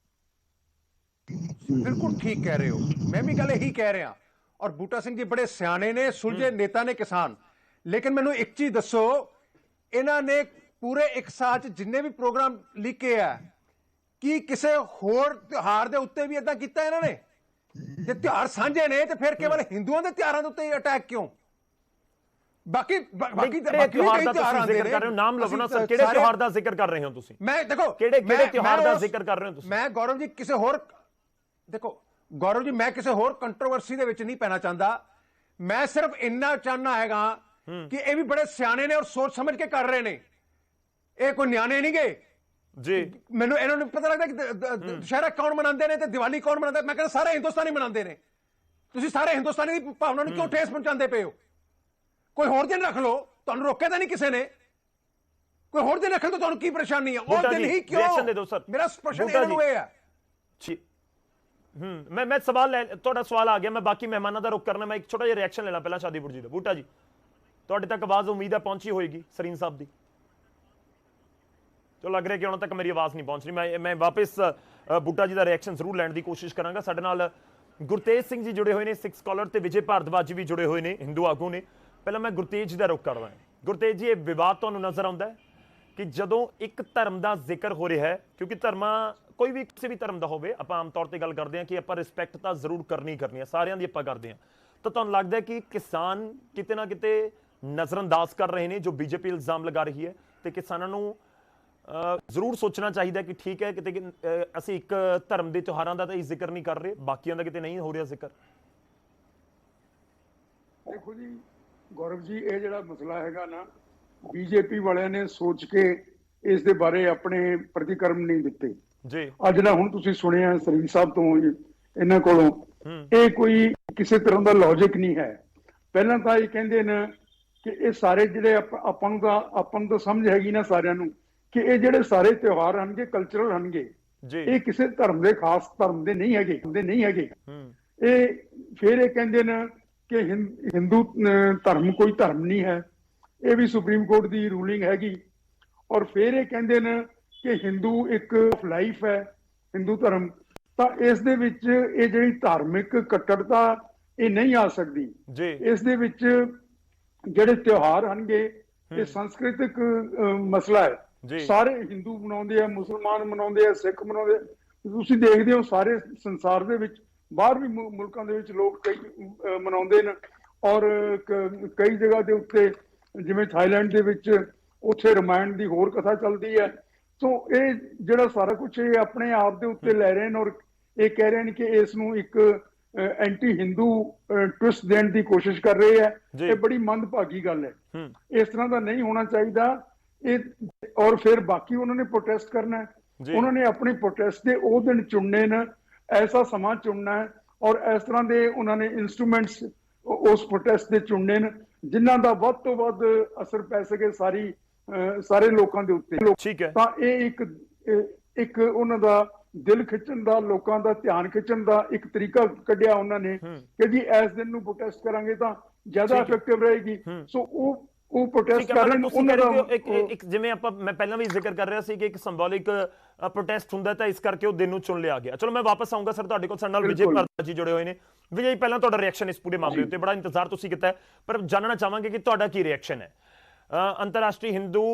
ਬਿਲਕੁਲ ਠੀਕ ਕਹਿ ਰਹੇ ਹੋ, ਮੈਂ ਵੀ ਗੱਲ ਇਹੀ ਕਹਿ ਰਿਹਾ। ਔਰ ਬੂਟਾ ਸਿੰਘ ਜੀ ਬੜੇ ਸਿਆਣੇ ਨੇ, ਸੁਲਝੇ ਨੇਤਾ ਨੇ ਕਿਸਾਨ। ਲੇਕਿਨ ਮੈਨੂੰ ਇੱਕ ਚੀਜ਼ ਦੱਸੋ, ਇਹਨਾਂ ਨੇ ਪੂਰੇ 1 ਸਾਲ 'ਚ ਜਿੰਨੇ ਵੀ ਪ੍ਰੋਗਰਾਮ ਲਿਖੇ ਆ, ਕੀ ਕਿਸੇ ਹੋਰ ਤਿਉਹਾਰ ਦੇ ਉੱਤੇ ਵੀ ਏਦਾਂ ਕੀਤਾ ਇਹਨਾਂ ਨੇ? ਜੇ ਤਿਉਹਾਰ ਸਾਂਝੇ ਨੇ ਤੇ ਫਿਰ ਕੇਵਲ ਹਿੰਦੂਆਂ ਦੇ ਤਿਉਹਾਰਾਂ ਦੇ ਉੱਤੇ ਅਟੈਕ ਕਿਉਂ? ਬਾਕੀ ਤਿਉਹਾਰ ਦਾ ਤੁਸੀਂ ਜ਼ਿਕਰ ਕਰ ਰਹੇ ਹੋ, ਨਾਮ ਲਵੋ ਨਾ ਸਰ, ਕਿਹੜੇ ਤਿਉਹਾਰ ਦਾ ਜ਼ਿਕਰ ਕਰ ਰਹੇ ਹੋ ਤੁਸੀਂ? ਮੈਂ ਦੇਖੋ ਕਿਹੜੇ ਤਿਉਹਾਰ ਦਾ ਜ਼ਿਕਰ ਕਰ ਰਹੇ ਹੋ ਤੁਸੀਂ? ਮੈਂ ਗੌਰਵ ਜੀ ਕਿਸੇ ਹੋਰ, ਦੇਖੋ ਗੌਰਵ ਜੀ, ਮੈਂ ਕਿਸੇ ਹੋਰ ਕੰਟਰੋਵਰਸੀ ਦੇ ਵਿੱਚ ਨਹੀਂ ਪੈਣਾ ਚਾਹੁੰਦਾ। ਮੈਂ ਸਿਰਫ ਇੰਨਾ ਚਾਹਨਾ ਹੈਗਾ ਕਿ ਇਹ ਵੀ ਬੜੇ ਸਿਆਣੇ ਨੇ ਔਰ ਸੋਚ ਸਮਝ ਕੇ ਕਰ ਰਹੇ ਨੇ। ਇਹ ਕੋਈ ਨਿਆਣੇ ਨਹੀਂ ਗਏ। ਜੀ ਮੈਨੂੰ ਇਹਨਾਂ ਨੂੰ ਪਤਾ ਲੱਗਦਾ ਕਿ ਦੁਸ਼ਹਿਰਾ ਕੌਣ ਮਨਾਉਂਦੇ ਨੇ ਤੇ ਦੀਵਾਲੀ ਕੌਣ ਮਨਾਉਂਦਾ। ਮੈਂ ਕਹਿੰਦਾ ਸਾਰੇ ਹਿੰਦੁਸਤਾਨੀ ਮਨਾਉਂਦੇ ਨੇ। ਤੁਸੀਂ ਸਾਰੇ ਹਿੰਦੁਸਤਾਨੀ ਦੀ ਭਾਵਨਾ ਨੂੰ ਕਿਉਂ ਠੇਸ ਪਹੁੰਚਾਉਂਦੇ ਪਏ ਹੋ? ਕੋਈ ਹੋਰ ਦਿਨ ਰੱਖ ਲਓ, ਤੁਹਾਨੂੰ ਰੋਕਿਆ ਤਾਂ ਨਹੀਂ ਕਿਸੇ ਨੇ। ਕੋਈ ਹੋਰ ਦਿਨ ਰੱਖਣ ਤੋਂ ਤੁਹਾਨੂੰ ਕੀ ਪਰੇਸ਼ਾਨੀ ਹੈ? ਉਹ ਦਿਨ ਹੀ ਕਿਉਂ? ਰਿਐਕਸ਼ਨ ਦੇ ਦਿਓ ਸਰ। ਮੇਰਾ ਪ੍ਰਸ਼ਨ ਇਹਨਾਂ ਨੂੰ ਇਹ ਹੈ। ਮੈਂ ਸਵਾਲ ਤੁਹਾਡਾ ਸਵਾਲ ਆ ਗਿਆ। ਮੈਂ ਬਾਕੀ ਮਹਿਮਾਨਾਂ ਦਾ ਰੁਖ ਕਰਨਾ। ਮੈਂ ਇੱਕ ਛੋਟਾ ਜਿਹਾ ਰਿਐਕਸ਼ਨ ਲੈਣਾ ਪਹਿਲਾਂ ਸ਼ਾਦੀਪੁਰ ਜੀ ਦਾ। ਬੂਟਾ ਜੀ, ਤੁਹਾਡੇ ਤੱਕ ਆਵਾਜ਼ ਉਮੀਦ ਹੈ ਪਹੁੰਚੀ ਹੋਏਗੀ ਸਰੀਨ ਸਾਹਿਬ ਦੀ। तो लग रहा है कि हुण तक मेरी आवाज़ नहीं पहुंच रही। मैं वापस बूटा जी का रिएक्शन जरूर लैण की कोशिश करांगा। साडे नाल गुरतेज सिंह जी जुड़े हुए हैं, सिख स्कॉलर ते विजय भारद्वाज जी भी जुड़े हुए हैं, हिंदू आगू ने। पहला मैं गुरतेज जी का रुख करदा। गुरतेज जी, ये विवाद तुहानूं नज़र आउंदा है कि जदों एक धर्म का जिक्र हो रहा है, क्योंकि धर्म कोई भी किसी भी धर्म का होवे, आपां आम तौर पर गल करते हैं कि आपां रिस्पैक्ट तो जरूर करनी है, सारिਆਂ ਦੀ आपां करते हैं। तो तुहानूं लगदा है कि किसान किते ना किते नज़रअंदाज कर रहे हैं जो बीजेपी इल्जाम लगा रही है, तो किसानों नूं ਜ਼ਰੂਰ ਸੋਚਣਾ ਚਾਹੀਦਾ ਕਿ ਠੀਕ ਹੈ ਕਿਤੇ ਅਸੀਂ ਇੱਕ ਧਰਮ ਦੇ ਤਿਉਹਾਰਾਂ ਦਾ ਤਾਂ ਹੀ ਜ਼ਿਕਰ ਨਹੀਂ ਕਰ ਰਹੇ, ਬਾਕੀਆਂ ਦਾ ਕਿਤੇ ਨਹੀਂ ਹੋ ਰਿਹਾ ਜ਼ਿਕਰ। ਦੇਖੋ ਜੀ ਗੌਰਵ ਜੀ, ਇਹ ਜਿਹੜਾ ਮਸਲਾ ਹੈਗਾ ਨਾ, ਬੀਜੇਪੀ ਵਾਲਿਆਂ ਨੇ ਸੋਚ ਕੇ ਇਸ ਦੇ ਬਾਰੇ ਆਪਣੇ ਪ੍ਰਤੀਕਰਮ ਨਹੀਂ ਦਿੱਤੇ ਜੀ। ਅੱਜ ਜਿਹੜਾ ਹੁਣ ਤੁਸੀਂ ਸੁਣਿਆ ਸਰੀਨ ਸਾਹਿਬ ਤੋਂ, ਇਹਨਾਂ ਕੋਲੋਂ, ਇਹ ਕੋਈ ਕਿਸੇ ਤਰ੍ਹਾਂ ਦਾ ਲੌਜਿਕ ਨਹੀਂ ਹੈ। ਪਹਿਲਾਂ ਤਾਂ ਇਹ ਕਹਿੰਦੇ ਨੇ ਕਿ ਇਹ ਸਾਰੇ ਜਿਹੜੇ ਆਪਾਂ ਨੂੰ ਤਾਂ ਸਮਝ ਹੈਗੀ ਨਾ ਸਾਰਿਆਂ ਨੂੰ ਕਿ ਇਹ ਜਿਹੜੇ ਸਾਰੇ ਤਿਉਹਾਰ ਹਨਗੇ ਕਲਚਰਲ ਹਨਗੇ, ਇਹ ਕਿਸੇ ਧਰਮ ਦੇ ਖਾਸ ਧਰਮ ਦੇ ਨਹੀਂ ਹੈਗੇ। ਇਹ ਫਿਰ ਇਹ ਕਹਿੰਦੇ ਨੇ ਕਿ ਹਿੰਦੂ ਧਰਮ ਕੋਈ ਧਰਮ ਨਹੀਂ ਹੈ, ਇਹ ਵੀ ਸੁਪਰੀਮ ਕੋਰਟ ਦੀ ਰੂਲਿੰਗ ਹੈਗੀ। ਔਰ ਫਿਰ ਇਹ ਕਹਿੰਦੇ ਨੇ ਕਿ ਹਿੰਦੂ ਇੱਕ ਲਾਈਫ ਹੈ, ਹਿੰਦੂ ਧਰਮ। ਤਾਂ ਇਸ ਦੇ ਵਿੱਚ ਇਹ ਜਿਹੜੀ ਧਾਰਮਿਕ ਕੱਟੜਤਾ ਇਹ ਨਹੀਂ ਆ ਸਕਦੀ। ਇਸ ਦੇ ਵਿੱਚ ਜਿਹੜੇ ਤਿਉਹਾਰ ਹਨਗੇ ਇਹ ਸੰਸਕ੍ਰਿਤਿਕ ਮਸਲਾ ਹੈ। ਸਾਰੇ ਹਿੰਦੂ ਮਨਾਉਂਦੇ ਆ, ਮੁਸਲਮਾਨ ਮਨਾਉਂਦੇ ਆ, ਸਿੱਖ ਮਨਾਉਂਦੇ ਆ। ਤੁਸੀਂ ਦੇਖਦੇ ਹੋ ਸਾਰੇ ਸੰਸਾਰ ਦੇ ਵਿੱਚ, ਬਾਹਰ ਵੀ ਮੁਲਕਾਂ ਦੇ ਵਿੱਚ ਲੋਕ ਕਈ ਮਨਾਉਂਦੇ ਨੇ। ਔਰ ਕਈ ਜਗ੍ਹਾ ਦੇ ਉੱਤੇ, ਜਿਵੇਂ ਥਾਈਲੈਂਡ ਦੇ ਵਿੱਚ, ਉੱਥੇ ਰਾਮਾਇਣ ਦੀ ਹੋਰ ਕਥਾ ਚੱਲਦੀ ਹੈ। ਸੋ ਇਹ ਜਿਹੜਾ ਸਾਰਾ ਕੁਝ ਇਹ ਆਪਣੇ ਆਪ ਦੇ ਉੱਤੇ ਲੈ ਰਹੇ ਨੇ ਔਰ ਇਹ ਕਹਿ ਰਹੇ ਨੇ ਕਿ ਇਸ ਨੂੰ ਇੱਕ ਐਂਟੀ ਹਿੰਦੂ ਟਵਿਸਟ ਦੇਣ ਦੀ ਕੋਸ਼ਿਸ਼ ਕਰ ਰਹੇ ਹੈ। ਇਹ ਬੜੀ ਮੰਦਭਾਗੀ ਗੱਲ ਹੈ। ਇਸ ਤਰ੍ਹਾਂ ਦਾ ਨਹੀਂ ਹੋਣਾ ਚਾਹੀਦਾ। और फिर बाकी उन्होंने प्रोटेस्ट करना है। उन्होंने अपनी प्रोटेस्ट के वो दिन चुनने ने, ऐसा समा चुनना है और इस तरह के उन्होंने इंस्ट्रूमेंट्स उस प्रोटेस्ट के चुनने ने जिन्हां दा वध तो वध असर पै सके सारे लोगों के उत्ते। तां ये एक उन्हां दा दिल खिंचण दा, लोगों का ध्यान खिंचण दा एक तरीका कढ़िया उन्होंने कि जी इस दिन नूं प्रोटेस्ट करांगे तां ज्यादा इफेक्टिव रहेगी। सो ਉਹ ਪ੍ਰੋਟੈਸਟ ਕਰ ਰਹੇ ਨੇ ਉਹਨਾਂ ਦਾ ਇੱਕ ਜਿਵੇਂ ਆਪਾਂ ਮੈਂ ਪਹਿਲਾਂ ਵੀ ਜ਼ਿਕਰ ਕਰ ਰਿਹਾ ਸੀ ਕਿ ਇੱਕ ਸਿੰਬੋਲਿਕ ਪ੍ਰੋਟੈਸਟ ਹੁੰਦਾ ਤਾਂ ਇਸ ਕਰਕੇ ਉਹ ਦਿਨ ਨੂੰ ਚੁਣ ਲਿਆ ਗਿਆ। ਚਲੋ ਮੈਂ ਵਾਪਸ ਆਉਂਗਾ ਸਰ ਤੁਹਾਡੇ ਕੋਲ। ਸਾਡੇ ਨਾਲ ਵਿਜੇ ਭਾਰਦਵਾਜ ਜੀ ਜੁੜੇ ਹੋਏ ਨੇ। ਵਿਜੇ ਜੀ, ਪਹਿਲਾਂ ਤੁਹਾਡਾ ਰਿਐਕਸ਼ਨ ਇਸ ਪੂਰੇ ਮਾਮਲੇ ਉੱਤੇ, ਬੜਾ ਇੰਤਜ਼ਾਰ ਤੁਸੀਂ ਕੀਤਾ ਹੈ, ਪਰ ਜਾਣਨਾ ਚਾਹਾਂਗੇ ਕਿ ਤੁਹਾਡਾ ਕੀ ਰਿਐਕਸ਼ਨ ਹੈ, ਅੰਤਰਰਾਸ਼ਟਰੀ ਹਿੰਦੂ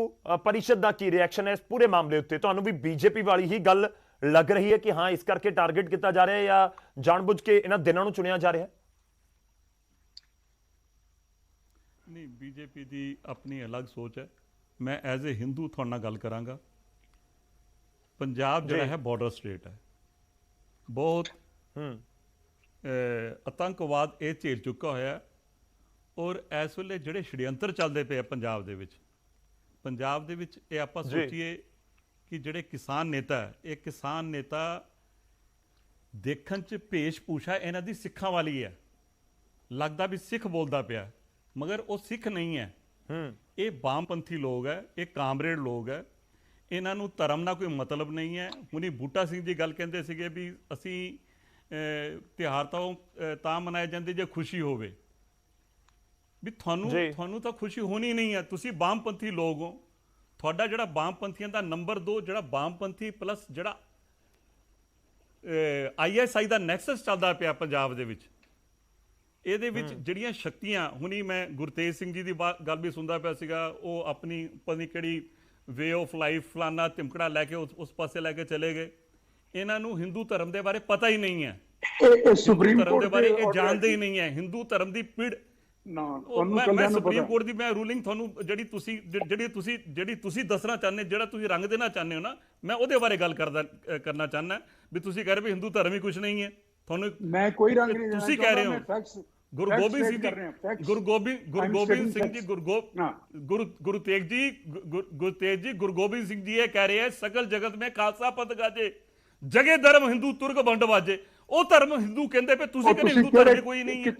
ਪਰਿਸ਼ਦ ਦਾ ਕੀ ਰਿਐਕਸ਼ਨ ਹੈ ਇਸ ਪੂਰੇ ਮਾਮਲੇ ਉੱਤੇ? ਤੁਹਾਨੂੰ ਵੀ ਬੀਜੇਪੀ ਵਾਲੀ ਹੀ ਗੱਲ ਲੱਗ ਰਹੀ ਹੈ ਕਿ ਹਾਂ ਇਸ ਕਰਕੇ ਟਾਰਗੇਟ ਕੀਤਾ ਜਾ ਰਿਹਾ ਹੈ ਜਾਂ ਜਾਣਬੁੱਝ ਕੇ ਇਹਨਾਂ ਦਿਨਾਂ ਨੂੰ ਚੁਣਿਆ ਜਾ ਰਿਹਾ ਹੈ? नहीं, बीजेपी की अपनी अलग सोच है। मैं एज ए हिंदू थोड़े नाल गल करांगा। पंजाब जिहड़ा है बॉर्डर स्टेट है, बहुत आतंकवाद ये झेल चुका होया और इस वेले जिहड़े षड्यंत्र चलते पे पंजाब दे विच ये आपां सोचीए कि जिहड़े किसान नेता है, ये किसान नेता देखण च भेष भूषा इन्हां दी सिखां वाली है, लगदा भी सिख बोलदा पिया, मगर वो सिख नहीं है। ये वामपंथी लोग है, ये कामरेड लोग है, इन्हां नूं धर्म नाल कोई मतलब नहीं है। हुणी बूटा सिंह जी गल कहंदे सीगे भी असीं तिहार तां मनाए जांदे जे खुशी होवे, भी तुहानूं तां खुशी होनी नहीं है। तुसीं वामपंथी लोग हो, तुहाडा जिहड़ा वामपंथियां दा नंबर 2 जिहड़ा वामपंथी प्लस जिहड़ा ISI दा नैक्सस चलदा पिया पंजाब दे विच, ਇਹਦੇ ਵਿੱਚ ਜਿਹੜੀਆਂ ਸ਼ਕਤੀਆਂ, ਹੁਣੀ ਮੈਂ ਗੁਰਤੇਜ ਸਿੰਘ ਜੀ ਦੀ ਗੱਲ ਵੀ ਸੁਣਦਾ ਪਿਆ ਸੀਗਾ, ਉਹ ਆਪਣੀ ਪਤਾ ਨਹੀਂ ਕਿਹੜੀ ਵੇ ਆਫ ਲਾਈਫ ਫਲਾਨਾ ਧਿਮਕੜਾ ਲੈ ਕੇ ਉਸ ਪਾਸੇ ਲੈ ਕੇ ਚਲੇ ਗਏ। ਇਹਨਾਂ ਨੂੰ ਹਿੰਦੂ ਧਰਮ ਦੇ ਬਾਰੇ ਪਤਾ ਹੀ ਨਹੀਂ ਹੈ, ਸੁਪਰੀਮ ਧਰਮ ਦੇ ਬਾਰੇ ਇਹ ਜਾਣਦੇ ਹੀ ਨਹੀਂ ਹੈ। ਹਿੰਦੂ ਧਰਮ ਦੀ ਪੀੜ ਮੈਂ ਸੁਪਰੀਮ ਕੋਰਟ ਦੀ ਮੈਂ ਰੂਲਿੰਗ ਤੁਹਾਨੂੰ ਜਿਹੜੀ ਤੁਸੀਂ ਦੱਸਣਾ ਚਾਹੁੰਦੇ, ਜਿਹੜਾ ਤੁਸੀਂ ਰੰਗ ਦੇਣਾ ਚਾਹੁੰਦੇ ਹੋ ਨਾ, ਮੈਂ ਉਹਦੇ ਬਾਰੇ ਗੱਲ ਕਰਨਾ ਚਾਹੁੰਦਾ ਵੀ ਤੁਸੀਂ ਕਹਿ ਰਹੇ ਵੀ ਹਿੰਦੂ ਧਰਮ ਹੀ ਕੁਝ ਨਹੀਂ ਹੈ। ਤੁਹਾਨੂੰ ਮੈਂ ਕੋਈ ਰੰਗ ਨਹੀਂ, ਤੁਸੀਂ ਕਹਿ ਰਹੇ ਹੋ ਗੁਰੂ Facts ਗੋਬਿੰਦ state ਸਿੰਘ ਕਰ ਰਹੇ ਹਾਂ, facts. Guru Gobind I'm Singh stating ਜੀ facts. हाँ। ਗੁਰੂ ਤੇਗ ਜੀ ਗੁਰੂ ਗੋਬਿੰਦ ਸਿੰਘ ਜੀ ਇਹ ਕਹਿ ਰਹੇ ਹੈ ਸਗਲ ਜਗਤ में ਖਾਲਸਾ ਪੰਥ ਗਾਜੇ ਜਗੇ ਧਰਮ ਹਿੰਦੂ ਤੁਰਕ ਵੰਡ ਵਾਜੇ। ਉਹ ਧਰਮ ਹਿੰਦੂ ਕਹਿੰਦੇ ਪਏ, ਤੁਸੀਂ ਕਹਿੰਦੇ ਹਿੰਦੂ ਧਰਮ ਕੋਈ ਨਹੀਂ ਹੈ।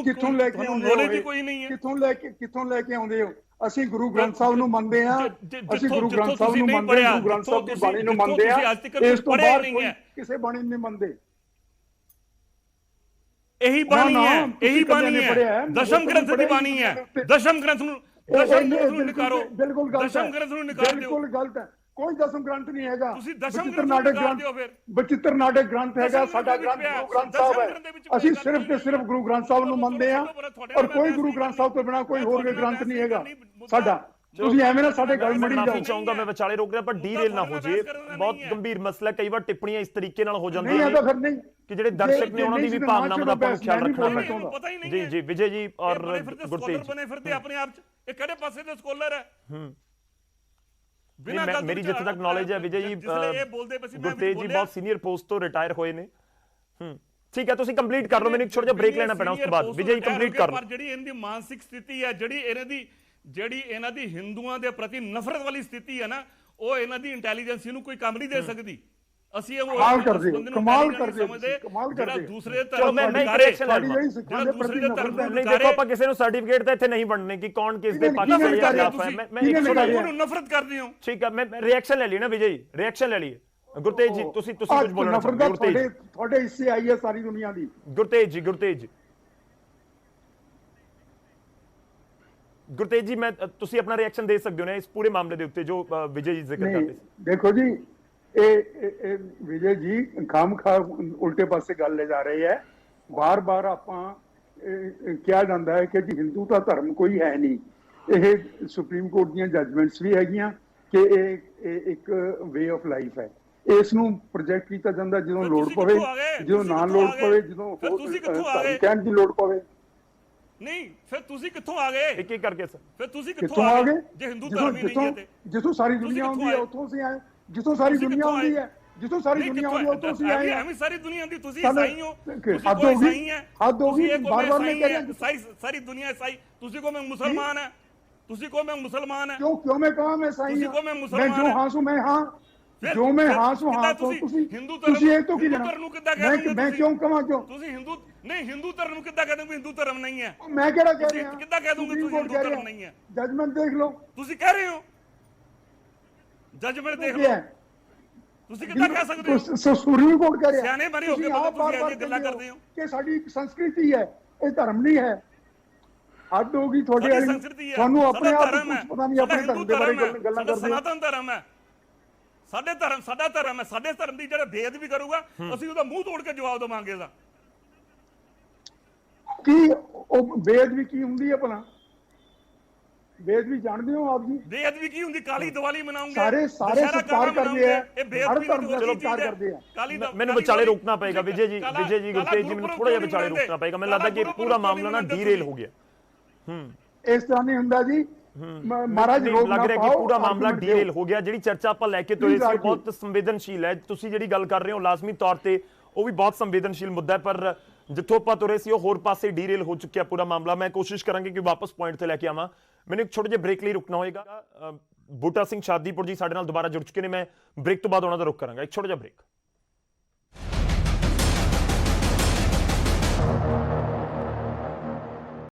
ਕਿੱਥੋਂ ਲੈ ਕੇ ਆਉਂਦੇ ਨੌਲੇਜ ਹੀ ਕੋਈ ਨਹੀਂ ਹੈ। ਕਿੱਥੋਂ ਲੈ ਕੇ ਆਉਂਦੇ ਹੋ? ਅਸੀਂ ਗੁਰੂ ਗ੍ਰੰਥ ਸਾਹਿਬ ਨੂੰ ਮੰਨਦੇ ਹਾਂ, ਅਸੀਂ ਗੁਰੂ ਗ੍ਰੰਥ ਸਾਹਿਬ ਨੂੰ ਮੰਨਦੇ ਹਾਂ, ਗੁਰੂ ਗ੍ਰੰਥ ਸਾਹਿਬ ਦੀ ਬਾਣੀ ਨੂੰ ਮੰਨਦੇ ਹਾਂ, ਇਸ ਤੋਂ ਬਾਹਰ ਕੋਈ ਕਿਸੇ ਬਾਣੀ ਨੂੰ ਨਹੀਂ ਮੰਨਦੇ। ਇਹੀ ਬਾਣੀ ਨਾ, ਹੈ, ਇਹੀ ਤੁਸੀਂ ਬਾਣੀ ਕਦੇ ਪੜ੍ਹਿਆ ਹੈ, ਹੈ? ਦਸ਼ਮ ਗ੍ਰੰਥ ਦੀ ਬਾਣੀ ਹੈ। ਦਸ਼ਮ ਗ੍ਰੰਥ ਨੂੰ ਨਕਾਰੋ, ਬਿਲਕੁਲ ਗਲਤ ਦਸ਼ਮ ਗ੍ਰੰਥ ਨੂੰ ਨਕਾਰ ਦਿਓ। ਬਿਲਕੁਲ ਗਲਤ ਹੈ, ਕੋਈ ਦਸ਼ਮ ਗ੍ਰੰਥ ਨਹੀਂ ਹੈਗਾ। ਤੁਸੀਂ ਦਸ਼ਮ ਬਚਿੱਤਰ ਗ੍ਰੰਥ ਨੂੰ ਨਾਟਕ ਨਕਾਰ ਦਿਓ ਫਿਰ। ਬਚਿੱਤਰ ਨਾਟਕ ਗ੍ਰੰਥ ਹੈਗਾ, ਦਸ਼ਮ ਸਾਡਾ ਗ੍ਰੰਥ ਗ੍ਰੰਥ ਵਿੱਚ ਗੁਰੂ ਗ੍ਰੰਥ ਦਸ਼ਮ ਸਾਹਿਬ ਗ੍ਰੰਥ ਦੇ ਹੈ। ਵਿੱਚ ਅਸੀਂ ਕੋਈ ਗੱਲ ਸਿਰਫ ਤੇ ਸਿਰਫ ਗੁਰੂ ਗ੍ਰੰਥ ਸਾਹਿਬ ਨੂੰ ਮੰਨਦੇ ਹਾਂ, ਔਰ ਕੋਈ ਗੁਰੂ ਗ੍ਰੰਥ ਸਾਹਿਬ ਤੋਂ ਬਿਨਾਂ ਕੋਈ ਹੋਰ ਵੀ ਗ੍ਰੰਥ ਨਹੀਂ ਹੈਗਾ ਸਾਡਾ। ਤੁਸੀਂ ਐਵੇਂ ਨਾ ਸਾਡੇ ਗੱਲ ਮੜੀ ਮਾਫੀ ਜਾਓ। ਚਾਹੂੰਗਾ ਮੈਂ ਵਿਚਾਲੇ ਰੋਕ ਰਿਹਾ, ਪਰ ਡੀਰੇਲ ਨਾ ਹੋ ਜੇ। ਬਹੁਤ ਗੰਭੀਰ ਮਸਲਾ, ਕਈ ਵਾਰ ਟਿੱਪਣੀਆਂ ਇਸ ਤਰੀਕੇ ਨਾਲ ਹੋ ਨਹੀਂ ਜਾਂਦੀਆਂ ਆਦਾ ਨੇ ਫਿਰ ਨਹੀਂ ਕਿ ਜਿਹੜੇ ਦਰਸ਼ਕ ਨੇ ਉਹਨਾਂ ਦੀ ਵੀ ਭਾਵਨਾਵਾਂ ਦਾ ਆਪਾਂ ਨੂੰ ਖਿਆਲ ਰੱਖਣਾ ਚਾਹੁੰਦਾ। ਪਤਾ ਹੀ ਨਹੀਂ ਜੀ ਹੈ। ਜੀ ਵਿਜੇ ਜੀ ਔਰ ਗੁਰਤੇਜ ਗੁਰਤੇਜ ਬਣੇ ਫਿਰਦੇ ਆਪਣੇ ਆਪ ਚ, ਇਹ ਕਿਹੜੇ ਪਾਸੇ ਦੇ ਸਕੋਲਰ ਹੈ? ਮੇਰੀ ਜਿੱਥੇ ਤੱਕ ਨੌਲੇਜ ਹੈ ਵਿਜੇ ਜੀ, ਗੁਰਤੇਜ ਜੀ ਬਹੁਤ ਸੀਨੀਅਰ ਪੋਸਟ ਤੋਂ ਰਿਟਾਇਰ ਹੋਏ ਨੇ। ਠੀਕ ਹੈ, ਤੁਸੀਂ ਕੰਪਲੀਟ ਕਰ ਲਓ, ਮੈਨੂੰ ਇੱਕ ਛੋਟਾ ਜਿਹਾ ਬ੍ਰੇਕ ਲੈਣਾ ਪੈਣਾ ਉਸ ਤੋਂ ਬਾਅਦ। ਵਿਜੇ ਜੀ ਕੰਪਲੀਟ ਕਰ ਲਓ। ਪਰ ਜਿਹੜੀ ਇਹਨਾਂ ਦੀ ਮਾਨਸਿਕ ਸਥਿਤੀ ਹੈ, ਜਿਹੜੀ ਇਹਨਾਂ ਦੀ ਹਿੰਦੂਆਂ ਦੇ ਪ੍ਰਤੀ ਨਫ਼ਰਤ ਵਾਲੀ ਸਥਿਤੀ ਹੈ ਨਾ, ਉਹ ਇਹਨਾਂ ਦੀ ਇੰਟੈਲੀਜੈਂਸ ਨੂੰ ਕੋਈ ਕੰਮ ਨਹੀਂ ਦੇ ਸਕਦੀ। ਅਸੀਂ ਉਹ ਕਮਾਲ ਕਰਦੇ ਹੋ, ਕਮਾਲ ਕਰਦੇ ਹੋ, ਕਮਾਲ ਕਰਦੇ ਹੋ। ਦੂਸਰੇ ਚਲੋ ਧਰਮ ਮੈਂ ਨੂੰ ਕ੍ਰਿਸ਼ਨ ਸਾਡੀ ਜਿਹੜੀ ਸਿੱਖਾਂ ਦੇ ਪ੍ਰਤੀ ਨਫ਼ਰਤ ਹੈ। ਨਹੀਂ ਦੇਖੋ, ਆਪਾਂ ਕਿਸੇ ਨੂੰ ਸਰਟੀਫਿਕੇਟ ਤਾਂ ਇੱਥੇ ਨਹੀਂ ਵੰਡਣੇ ਕਿ ਕੌਣ ਕਿਸ ਦੇ ਪੱਖ ਸੇ ਜਾਂ ਖਿਲਾਫ ਹੈ। ਮੈਂ ਉਹਨੂੰ ਨਫ਼ਰਤ ਕਰਦੇ ਹੋ। ਠੀਕ ਹੈ, ਮੈਂ ਰਿਐਕਸ਼ਨ ਲੈ ਲਈ ਨਾ ਵਿਜੇ ਜੀ, ਰਿਐਕਸ਼ਨ ਲੈ ਲਈ। ਗੁਰਤੇਜ ਜੀ ਤੁਸੀਂ ਕੁਝ ਬੋਲਣਾ ਚਾਹੁੰਦੇ ਹੋ? ਗੁਰਤੇਜ ਤੁਹਾਡੇ ਹਿੱਸੇ ਆਈ ਹੈ ਸਾਰੀ ਦੁਨੀਆ ਦੀ। ਗੁਰਤੇਜ ਜੀ ਗੁਰਤੇਜ ਜੀ ਮੈਂ ਤੁਸੀਂ ਆਪਣਾ ਰਿਐਕਸ਼ਨ ਦੇ ਸਕਦੇ ਹੋ ਨਾ ਇਸ ਪੂਰੇ ਮਾਮਲੇ ਦੇ ਉੱਤੇ ਜੋ ਵਿਜੇ ਜੀ ਜ਼ਿਕਰ ਕਰਦੇ ਸੀ। ਦੇਖੋ ਜੀ, ਇਹ ਵਿਜੇ ਜੀ ਖਾਮਖਾ ਉਲਟੇ ਪਾਸੇ ਗੱਲ ਲੈ ਜਾ ਰਹੇ ਹੈ। ਬਾਰ-ਬਾਰ ਆਪਾਂ ਕਿਹਾ ਜਾਂਦਾ ਹੈ ਕਿ ਜੀ ਹਿੰਦੂ ਦਾ ਧਰਮ ਕੋਈ ਹੈ ਨਹੀਂ। ਇਹ ਸੁਪਰੀਮ ਕੋਰਟ ਦੀਆਂ ਜੱਜਮੈਂਟਸ ਵੀ ਹੈਗੀਆਂ ਕਿ ਇਹ ਇੱਕ ਵੇ ਆਫ ਲਾਈਫ ਹੈ। ਇਸ ਨੂੰ ਪ੍ਰੋਜੈਕਟ ਕੀਤਾ ਜਾਂਦਾ ਜਦੋਂ ਲੋੜ ਪਵੇ, ਜਦੋਂ ਨਾ ਲੋੜ ਪਵੇ, ਜਦੋਂ ਕਹਿਣ ਦੀ ਲੋੜ ਪਵੇ। ਨਹੀਂ ਫਿਰ ਤੁਸੀਂ ਕਿੱਥੋਂ ਆ ਗਏ? ਇੱਕ ਇੱਕ ਕਰਕੇ ਸਰ। ਫਿਰ ਤੁਸੀਂ ਕਿੱਥੋਂ ਆ ਗਏ? ਜੇ ਹਿੰਦੂ ਧਰਮ ਹੀ ਨਹੀਂ ਹੈ ਤੇ ਜਿੱਥੋਂ ਸਾਰੀ ਦੁਨੀਆ ਆਉਂਦੀ ਹੈ ਉੱਥੋਂ ਅਸੀਂ ਆਏ। ਜਿੱਥੋਂ ਸਾਰੀ ਦੁਨੀਆ ਆਉਂਦੀ ਹੈ, ਜਿੱਥੋਂ ਸਾਰੀ ਦੁਨੀਆ ਆਉਂਦੀ ਹੈ ਉੱਥੋਂ ਅਸੀਂ ਆਏ। ਐਵੇਂ ਸਾਰੀ ਦੁਨੀਆ ਆਉਂਦੀ, ਤੁਸੀਂ ਈਸਾਈ ਹੋ, ਹੱਦ ਹੋ ਗਈ, ਹੱਦ ਹੋ ਗਈ। ਬਾਰ-ਬਾਰ ਮੈਂ ਕਹਿ ਰਿਹਾ ਸਾਰੀ ਦੁਨੀਆ ਈਸਾਈ, ਤੁਸੀਂ ਕੋ ਮੈਂ ਮੁਸਲਮਾਨ ਹੈ, ਤੁਸੀਂ ਕੋ ਮੈਂ ਮੁਸਲਮਾਨ ਹੈ। ਕਿਉਂ ਮੈਂ ਕਹਾਂ ਮੈਂ ਈਸਾਈ ਹਾਂ? ਮੈਂ ਜੋ ਹਾਂ ਸੋ ਮੈਂ ਹਾਂ, ਜੋ ਮੈਂ ਹਾਂ ਸੋ ਹਾਂ। ਤੁਸੀਂ ਇਹ ਤੋਂ ਕੀ ਲੈਣਾ? ਮੈਂ ਕਿਉਂ ਕਹਾਂ? ਕਿਉਂ ਤੁਸੀਂ ਹਿੰਦੂ ਨਹੀਂ, ਹਿੰਦੂ ਧਰਮ ਨੂੰ ਕਿੱਦਾਂ ਕਹਿ ਦੋਗੇ ਹਿੰਦੂ ਧਰਮ ਨਹੀਂ ਹੈ? ਮੈਂ ਕਿਹੜਾ ਕਹਿ ਰਿਹਾ? ਕਿੱਦਾਂ ਕਹਿ ਦੋਗੇ ਤੁਸੀਂ ਹਿੰਦੂ ਧਰਮ ਨਹੀਂ ਹੈ? ਜਜਮੈਂਟ ਦੇਖ ਲਓ। ਤੁਸੀਂ ਕਹਿ ਰਹੇ ਹੋ ਜਜਮੈਂਟ ਦੇਖ ਲਓ, ਤੁਸੀਂ ਕਿੱਦਾਂ ਕਹਿ ਸਕਦੇ ਹੋ? ਸੁਪਰੀਮ ਕੋਰਟ ਕਹਿ ਰਿਹਾ। ਸਿਆਣੇ ਬਣੇ ਹੋ ਕੇ ਬੋਲੋ, ਤੁਸੀਂ ਇਹ ਗੱਲਾਂ ਕਰਦੇ ਹੋ ਕਿ ਸਾਡੀ ਇੱਕ ਸੰਸਕ੍ਰਿਤੀ ਹੈ, ਇਹ ਧਰਮ ਨਹੀਂ ਹੈ। ਹੱਦ ਹੋ ਗਈ ਤੁਹਾਡੇ ਵਾਲੀ। ਤੁਹਾਨੂੰ ਆਪਣੇ ਆਪ ਨੂੰ ਪਤਾ ਨਹੀਂ, ਆਪਣੇ ਧਰਮ ਦੇ ਬਾਰੇ ਗੱਲਾਂ ਕਰਦੇ ਹੋ। ਸਨਾਤਨ ਧਰਮ ਹੈ ਸਾਡੇ ਧਰਮ, ਸਾਡਾ ਧਰਮ ਹੈ। ਸਾਡੇ ਧਰਮ ਦੀ ਜਿਹੜਾ ਭੇਦ ਵੀ ਕਰੂਗਾ ਅਸੀਂ ਉਹਦਾ ਮੂੰਹ ਤੋੜ ਕੇ ਜਵਾਬ ਦੇਵਾਂਗੇ। ਇਹਦਾ ਕੀ ਉਹ ਬੇਅਦਬੀ ਕੀ ਹੁੰਦੀ ਹੈ ਭਲਾ? ਬੇਅਦਬੀ ਜਾਣਦੇ ਹੋ ਆਪ ਜੀ? ਬੇਅਦਬੀ ਕੀ ਹੁੰਦੀ? ਕਾਲੀ ਦੀਵਾਲੀ ਮਨਾਉਂਗੇ, ਸਾਰੇ ਸਤਿਕਾਰ ਕਰਦੇ ਆ, ਇਹ ਬੇਅਦਬੀ ਚਲੋ ਸਤਿਕਾਰ ਕਰਦੇ ਆ। ਮੈਨੂੰ ਵਿਚਾਲੇ ਰੋਕਣਾ ਪਏਗਾ ਵਿਜੇ ਜੀ, ਗੁਰਤੇਜ ਜੀ ਮੈਨੂੰ ਥੋੜਾ ਜਿਹਾ ਵਿਚਾਲੇ ਰੋਕਣਾ ਪਏਗਾ। ਮੈਨੂੰ ਲੱਗਦਾ ਕਿ ਪੂਰਾ ਮਾਮਲਾ ਨਾ ਡੀਰੇਲ ਹੋ ਗਿਆ। ਇਸ ਤਰ੍ਹਾਂ ਨਹੀਂ ਹੁੰਦਾ ਜੀ ਮਹਾਰਾਜ, ਰੋਕ ਲੱਗ ਰਿਹਾ ਕਿ ਪੂਰਾ ਮਾਮਲਾ ਡੀਰੇਲ ਹੋ ਗਿਆ। ਜਿਹੜੀ ਚਰਚਾ ਆਪਾਂ ਲੈ ਕੇ ਤੁਰੇ ਸੀ ਬਹੁਤ ਸੰਵੇਦਨਸ਼ੀਲ ਹੈ। ਤੁਸੀਂ ਜਿਹੜੀ ਗੱਲ ਕਰ ਰਹੇ ਹੋ ਲਾਜ਼ਮੀ ਤੌਰ ਤੇ ਉਹ ਵੀ ਬਹੁਤ ਸੰਵੇਦਨਸ਼ੀਲ ਮੁੱਦਾ ਹੈ, ਪਰ ਜਿੱਥੋਂ ਆਪਾਂ ਤੁਰੇ ਸੀ ਉਹ ਹੋਰ ਪਾਸੇ ਡੀਰੇਲ ਹੋ ਚੁੱਕਿਆ ਪੂਰਾ ਮਾਮਲਾ। ਮੈਂ ਕੋਸ਼ਿਸ਼ ਕਰਾਂਗੀ ਕਿ ਵਾਪਸ ਪੁਆਇੰਟ ਤੇ ਲੈ ਕੇ ਆਵਾਂ। ਮੈਨੂੰ ਇੱਕ ਛੋਟੇ ਜਿਹੇ ਬ੍ਰੇਕ ਲਈ ਰੁਕਣਾ ਹੋਏਗਾ। ਬੂਟਾ ਸਿੰਘ ਸ਼ਾਦੀਪੁਰ ਜੀ ਸਾਡੇ ਨਾਲ ਦੁਬਾਰਾ ਜੁੜ ਚੁੱਕੇ ਨੇ। ਮੈਂ ਬ੍ਰੇਕ ਤੋਂ ਬਾਅਦ ਉਹਨਾਂ ਦਾ ਰੁਕ ਕਰਾਂਗਾ। ਇੱਕ ਛੋਟਾ ਜਿਹਾ ਬ੍ਰੇਕ।